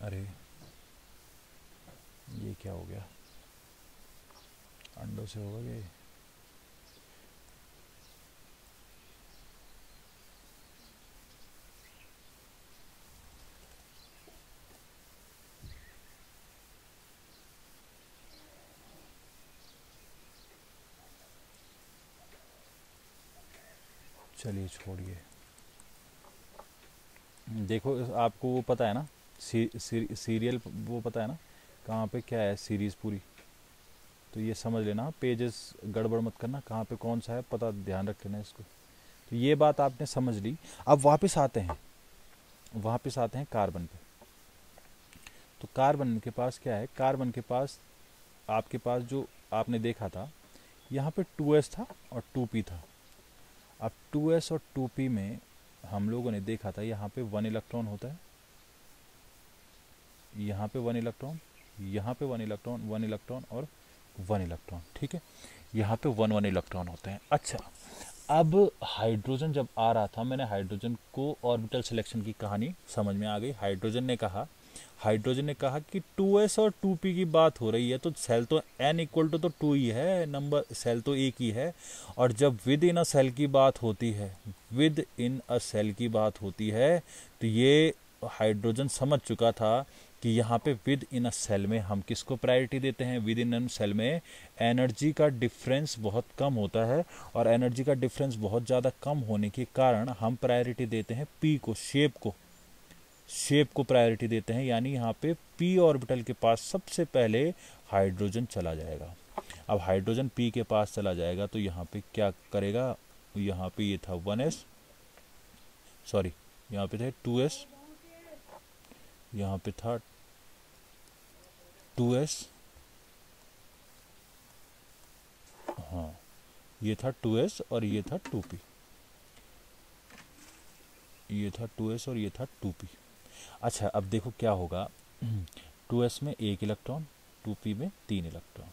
अरे ये क्या हो गया, अंडों से होगा ये। चलिए छोड़िए। देखो आपको वो पता है ना, सीरियल वो पता है ना कहाँ पे क्या है सीरीज़ पूरी, तो ये समझ लेना, पेजेस गड़बड़ मत करना, कहाँ पे कौन सा है पता, ध्यान रख लेना इसको। तो ये बात आपने समझ ली। अब वापस आते हैं कार्बन पे। तो कार्बन के पास क्या है, कार्बन के पास आपके पास जो आपने देखा था, यहाँ पे 2s था और 2p था। अब 2s और 2p में हम लोगों ने देखा था यहाँ पे 1 इलेक्ट्रॉन होता है, यहाँ पे 1 इलेक्ट्रॉन, यहाँ पे 1 इलेक्ट्रॉन, 1 इलेक्ट्रॉन और 1 इलेक्ट्रॉन, ठीक है, यहाँ पे 1 इलेक्ट्रॉन होते हैं। अच्छा, अब हाइड्रोजन जब आ रहा था, मैंने हाइड्रोजन को ऑर्बिटल सिलेक्शन की कहानी समझ में आ गई। हाइड्रोजन ने कहा कि 2s और 2p की बात हो रही है, तो सेल तो n इक्वल टू तो 2 ही है, नंबर सेल तो एक ही है। और जब विद इन अ सेल की बात होती है, तो ये हाइड्रोजन समझ चुका था कि यहाँ पे विद इन अ सेल में हम किसको प्रायोरिटी देते हैं, विद इन अ सेल में एनर्जी का डिफरेंस बहुत कम होता है, और एनर्जी का डिफरेंस बहुत ज़्यादा कम होने के कारण हम प्रायोरिटी देते हैं पी को, शेप को प्रायोरिटी देते हैं। यानी यहाँ पे पी ऑर्बिटल के पास सबसे पहले हाइड्रोजन चला जाएगा। अब हाइड्रोजन पी के पास चला जाएगा तो यहाँ पे क्या करेगा, यहाँ पे ये था 1s, सॉरी यहाँ पे थे 2s, यहाँ पे था 2s, हाँ ये था 2s और ये था 2p, ये था 2s और ये था 2p। अच्छा अब देखो क्या होगा, 2s में 1 इलेक्ट्रॉन, 2p में 3 इलेक्ट्रॉन।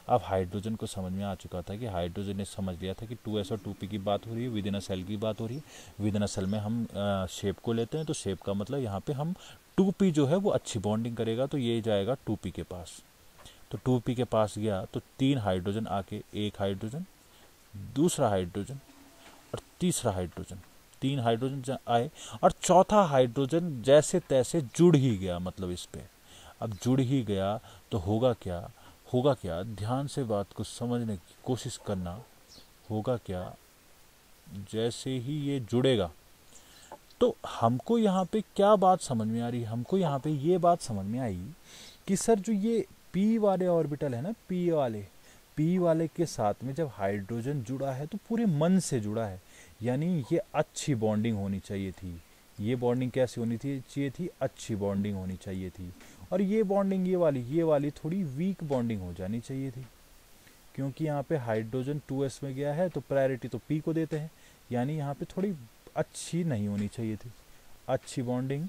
अब हाइड्रोजन को समझ में आ चुका था कि हाइड्रोजन ने समझ लिया था कि 2s और 2p की बात हो रही है, विद इन अ सेल की बात हो रही है। विद इन अ सेल में हम शेप को लेते हैं, तो शेप का मतलब यहाँ पे हम 2p जो है वो अच्छी बॉन्डिंग करेगा, तो ये जाएगा 2p के पास। तो 2p के पास गया तो 3 हाइड्रोजन आके, एक हाइड्रोजन, दूसरा हाइड्रोजन और तीसरा हाइड्रोजन, 3 हाइड्रोजन आए, और चौथा हाइड्रोजन जैसे तैसे जुड़ ही गया, मतलब इस पे अब जुड़ ही गया। तो होगा क्या, ध्यान से बात को समझने की कोशिश करना। होगा क्या, जैसे ही ये जुड़ेगा तो हमको यहाँ पे क्या बात समझ में आ रही है, हमको यहाँ पे ये बात समझ में आई कि सर जो ये पी वाले ऑर्बिटल है ना, पी वाले के साथ में जब हाइड्रोजन जुड़ा है तो पूरे मन से जुड़ा है, यानी ये अच्छी बॉन्डिंग होनी चाहिए थी। ये बॉन्डिंग कैसी होनी थी चाहिए थी, अच्छी बॉन्डिंग होनी चाहिए थी। और ये बॉन्डिंग ये वाली थोड़ी वीक बॉन्डिंग हो जानी चाहिए थी, क्योंकि यहाँ पे हाइड्रोजन 2s में गया है तो प्रायोरिटी तो पी को देते हैं, यानी यहाँ पे थोड़ी अच्छी नहीं होनी चाहिए थी, अच्छी बॉन्डिंग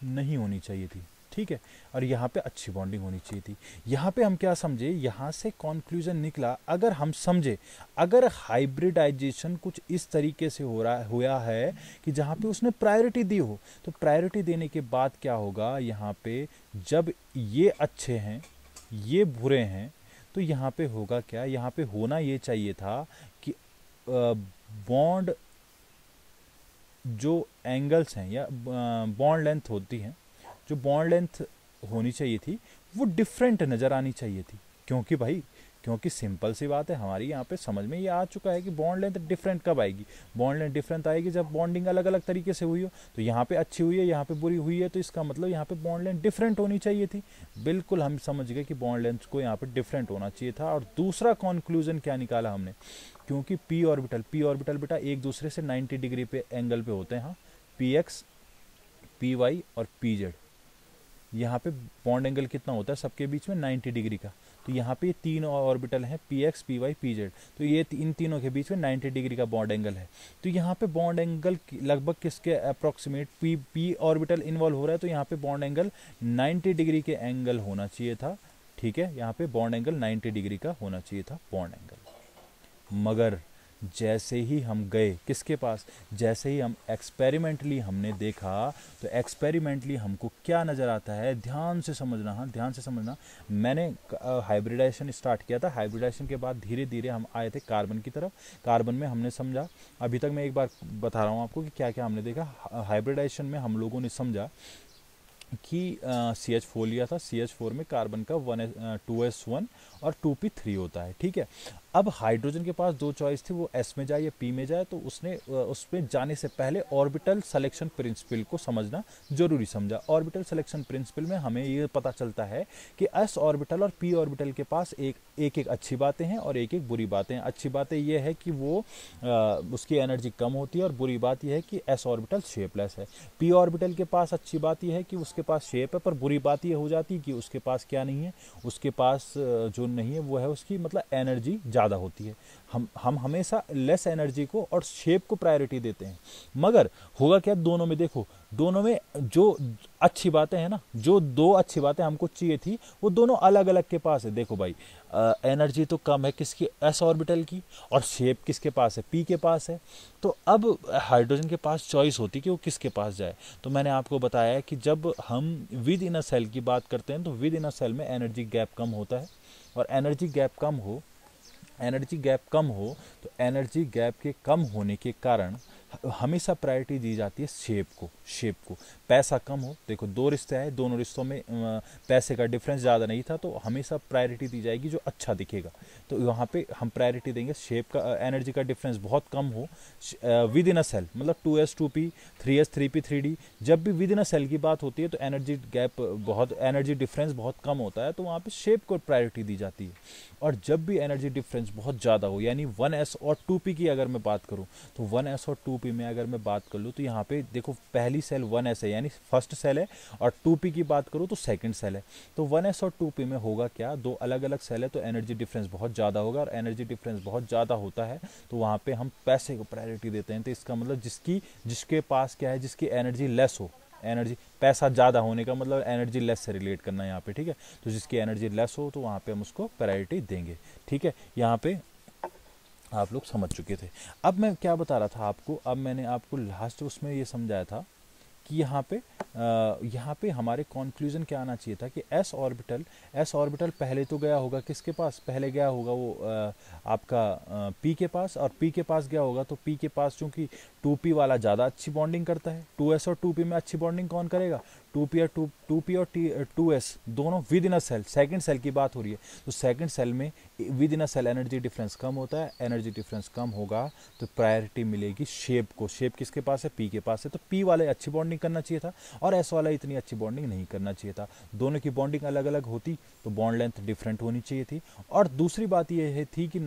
नहीं होनी चाहिए थी, ठीक है। और यहाँ पे अच्छी बॉन्डिंग होनी चाहिए थी। यहाँ पे हम क्या समझे, यहाँ से कॉन्क्लूजन निकला, अगर हम समझे, अगर हाइब्रिडाइजेशन कुछ इस तरीके से हुआ है कि जहाँ पे उसने प्रायोरिटी दी हो, तो प्रायोरिटी देने के बाद क्या होगा, यहाँ पे जब ये अच्छे हैं ये बुरे हैं, तो यहाँ पे होगा क्या, यहाँ पे होना ये चाहिए था कि बॉन्ड जो एंगल्स हैं या बॉन्ड लेंथ होती हैं, जो बॉन्ड लेंथ होनी चाहिए थी वो डिफरेंट नज़र आनी चाहिए थी। क्योंकि सिंपल सी बात है, हमारी यहाँ पे समझ में ये आ चुका है कि बॉन्ड लेंथ डिफरेंट कब आएगी, बॉन्ड लेंथ डिफरेंट आएगी जब बॉन्डिंग अलग अलग तरीके से हुई हो। तो यहाँ पे अच्छी हुई है, यहाँ पे बुरी हुई है, तो इसका मतलब यहाँ पे बॉन्ड लेंथ डिफरेंट होनी चाहिए थी। बिल्कुल हम समझ गए कि बॉन्ड लेंथ को यहाँ पे डिफरेंट होना चाहिए था। और दूसरा कॉन्क्लूजन क्या निकाला हमने, क्योंकि पी ऑर्बिटल बेटा एक दूसरे से 90 डिग्री पे एंगल पे होते हैं, हाँ, पी एक्स, पी वाई और पी जेड, यहाँ पे बॉन्ड एंगल कितना होता है सबके बीच में, 90 डिग्री का। तो यहाँ पे ये तीन ऑर्बिटल हैं P X P Y P Z, तो ये इन तीनों के बीच में 90 डिग्री का बॉन्ड एंगल है। तो यहाँ पे बॉन्ड एंगल लगभग किसके approximate P P orbital involve हो रहा है, तो यहाँ पे बॉन्ड एंगल 90 डिग्री के एंगल होना चाहिए था। ठीक है, यहाँ पे बॉन्ड एंगल 90 डिग्री का होना चाहिए था बॉन्ड एंगल। मगर जैसे ही हम गए किसके पास, जैसे ही हम एक्सपेरिमेंटली हमने देखा, तो एक्सपेरिमेंटली हमको क्या नज़र आता है, ध्यान से समझना, हाँ ध्यान से समझना। मैंने हाइब्रिडाइजेशन स्टार्ट किया था, हाइब्रिडाइजेशन के बाद धीरे धीरे हम आए थे कार्बन की तरफ। कार्बन में हमने समझा, अभी तक मैं एक बार बता रहा हूँ आपको कि क्या क्या हमने देखा। हाइब्रिडाइजेशन में हम लोगों ने समझा कि CH4 लिया था, CH4 में कार्बन का 2s1 और 2p3 होता है। ठीक है, अब हाइड्रोजन के पास दो चॉइस थी, वो S में जाए या P में जाए, तो उसने उसमें जाने से पहले ऑर्बिटल सिलेक्शन प्रिंसिपल को समझना जरूरी समझा। ऑर्बिटल सिलेक्शन प्रिंसिपल में हमें ये पता चलता है कि S ऑर्बिटल और P ऑर्बिटल के पास एक अच्छी बातें हैं और एक बुरी बातें हैं। अच्छी बातें ये है कि वो उसकी एनर्जी कम होती है, और बुरी बात यह है कि S ऑर्बिटल शेपलेस है। P ऑर्बिटल के पास अच्छी बात यह है कि उसके पास शेप है, पर बुरी बात यह हो जाती है कि उसके पास क्या नहीं है, उसके पास जो नहीं है वो है उसकी मतलब एनर्जी ज़्यादा होती है। हम हमेशा लेस एनर्जी को और शेप को प्रायोरिटी देते हैं। मगर होगा क्या, दोनों में देखो, दोनों में जो अच्छी बातें हैं ना, जो दो अच्छी बातें हमको चाहिए थी, वो दोनों अलग अलग के पास है। देखो भाई, एनर्जी तो कम है किसकी, S ऑर्बिटल की, और शेप किसके पास है, P के पास है। तो अब हाइड्रोजन के पास चॉइस होती कि वो किसके पास जाए। तो मैंने आपको बताया है कि जब हम विद इन अ सेल की बात करते हैं, तो विद इन अ सेल में एनर्जी गैप कम होता है, और एनर्जी गैप कम हो तो एनर्जी गैप के कम होने के कारण हमेशा प्रायोरिटी दी जाती है शेप को। पैसा कम हो, देखो दो रिश्ते आए, दोनों रिश्तों में पैसे का डिफरेंस ज़्यादा नहीं था, तो हमेशा प्रायोरिटी दी जाएगी जो अच्छा दिखेगा। तो यहाँ पे हम प्रायोरिटी देंगे शेप का। एनर्जी का डिफरेंस बहुत कम हो विद इन अ सेल, मतलब 2s 2p 3s 3p 3d, जब भी विद इन अ सेल की बात होती है तो एनर्जी डिफरेंस बहुत कम होता है, तो वहाँ पे शेप को प्रायोरिटी दी जाती है। और जब भी एनर्जी डिफरेंस बहुत ज़्यादा हो, यानी 1s और 2p की अगर मैं बात करूँ, तो 1s और 2p में अगर मैं बात कर लूँ, तो यहाँ पे देखो पहली सेल 1s है यानी फर्स्ट सेल है, और 2p की बात करूँ तो सेकंड सेल है। तो 1s और 2p में होगा क्या, दो अलग अलग सेल है, तो एनर्जी डिफरेंस बहुत ज़्यादा होगा, और एनर्जी डिफरेंस बहुत ज़्यादा होता है तो वहाँ पे हम पैसे को प्रायोरिटी देते हैं। तो इसका मतलब जिसके पास क्या है, जिसकी एनर्जी लेस हो, एनर्जी पैसा ज़्यादा होने का मतलब एनर्जी लेस से रिलेट करना है यहाँ पे। ठीक है, तो जिसकी एनर्जी लेस हो तो वहाँ पे हम उसको प्रायोरिटी देंगे। ठीक है, यहाँ पे आप लोग समझ चुके थे। अब मैं क्या बता रहा था आपको, अब मैंने आपको लास्ट उसमें ये समझाया था कि यहाँ पे हमारे कॉन्क्लूजन क्या आना चाहिए था कि एस ऑर्बिटल पहले तो गया होगा किसके पास, पहले गया होगा वो आपका पी के पास, और पी के पास गया होगा, तो पी के पास चूंकि 2p वाला ज़्यादा अच्छी बॉन्डिंग करता है, 2s और 2p में अच्छी बॉन्डिंग कौन करेगा, 2p और 2s दोनों within a shell, second shell की बात हो रही है, तो सेकंड सेल में within a shell energy difference कम होता है। एनर्जी डिफरेंस कम होगा तो प्रायोरिटी मिलेगी शेप को। शेप किसके पास है, पी के पास है, तो पी वाले अच्छी बॉन्डिंग करना चाहिए था, और एस वाला इतनी अच्छी बॉन्डिंग नहीं करना चाहिए था। दोनों की बॉन्डिंग अलग अलग होती तो बॉन्ड लेंथ डिफरेंट होनी चाहिए थी। और दूसरी बात यह थी कि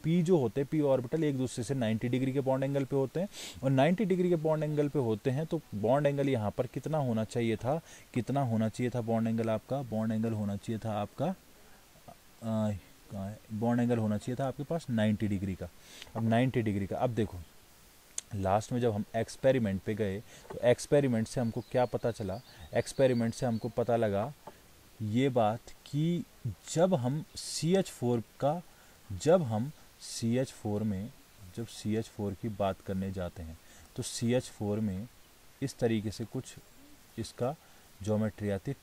पी जो होते हैं, पी ऑर्बिटल एक दूसरे से 90 डिग्री के बॉन्ड एंगल पे होते हैं, और 90 डिग्री के बॉन्ड एंगल पे होते हैं, तो बॉन्ड एंगल यहाँ पर कितना होना चाहिए था, बॉन्ड एंगल होना चाहिए था आपका बॉन्ड एंगल होना चाहिए था आपके पास 90 डिग्री का। अब 90 डिग्री का, अब देखो लास्ट में जब हम एक्सपेरिमेंट पे गए, तो एक्सपेरिमेंट से हमको क्या पता चला, एक्सपेरिमेंट से हमको पता लगा ये बात कि जब हम CH4 की बात करने जाते हैं, तो CH4 में इस तरीके से कुछ इसका ज्योमेट्री आती है,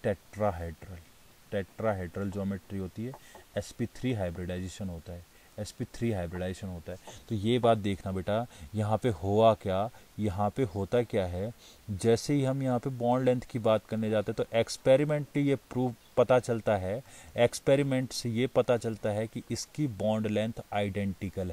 टेट्राहेड्रल ज्योमेट्री होती है, sp3 हाइब्रिडाइजेशन होता है। तो ये बात देखना बेटा, यहाँ पे हुआ क्या, यहाँ पे होता क्या है, जैसे ही हम यहाँ पे बॉन्ड लेंथ की बात करने जाते हैं, तो एक्सपेरिमेंट से ये पता चलता है कि इसकी बॉन्ड लेंथ आइडेंटिकल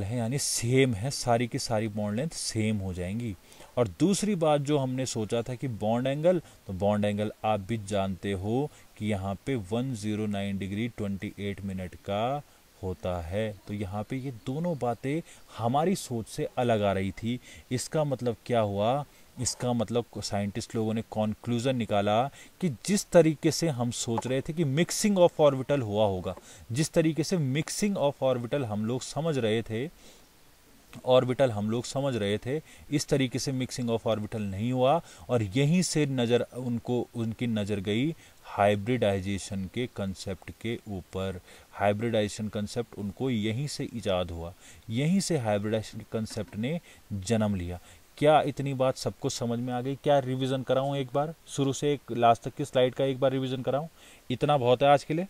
है, यानी सेम है, सारी की सारी बॉन्ड लेंथ सेम हो जाएंगी। और दूसरी बात जो हमने सोचा था कि बॉन्ड एंगल, तो बॉन्ड एंगल आप भी जानते हो कि यहाँ पे 109 डिग्री 28 मिनट का होता है। तो यहाँ पे ये दोनों बातें हमारी सोच से अलग आ रही थी। इसका मतलब क्या हुआ इसका मतलब साइंटिस्ट लोगों ने कॉन्क्लूज़न निकाला कि जिस तरीके से हम सोच रहे थे कि मिक्सिंग ऑफ ऑर्बिटल हुआ होगा, जिस तरीके से मिक्सिंग ऑफ ऑर्बिटल हम लोग समझ रहे थे, इस तरीके से मिक्सिंग ऑफ ऑर्बिटल नहीं हुआ। और यहीं से उनकी नज़र गई हाइब्रिडाइजेशन के कंसेप्ट के ऊपर। हाइब्रिडाइजेशन कंसेप्ट उनको यहीं से इजाद हुआ, यहीं से हाइब्रिडाइजेशन के कंसेप्ट ने जन्म लिया। क्या इतनी बात सबको समझ में आ गई? क्या रिवीजन कराऊं एक बार, शुरू से एक लास्ट तक की स्लाइड का एक बार रिवीजन कराऊं? इतना बहुत है आज के लिए।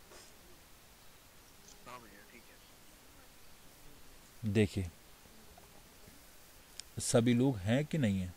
हाँ भैया ठीक है। देखिए, सभी लोग हैं कि नहीं है?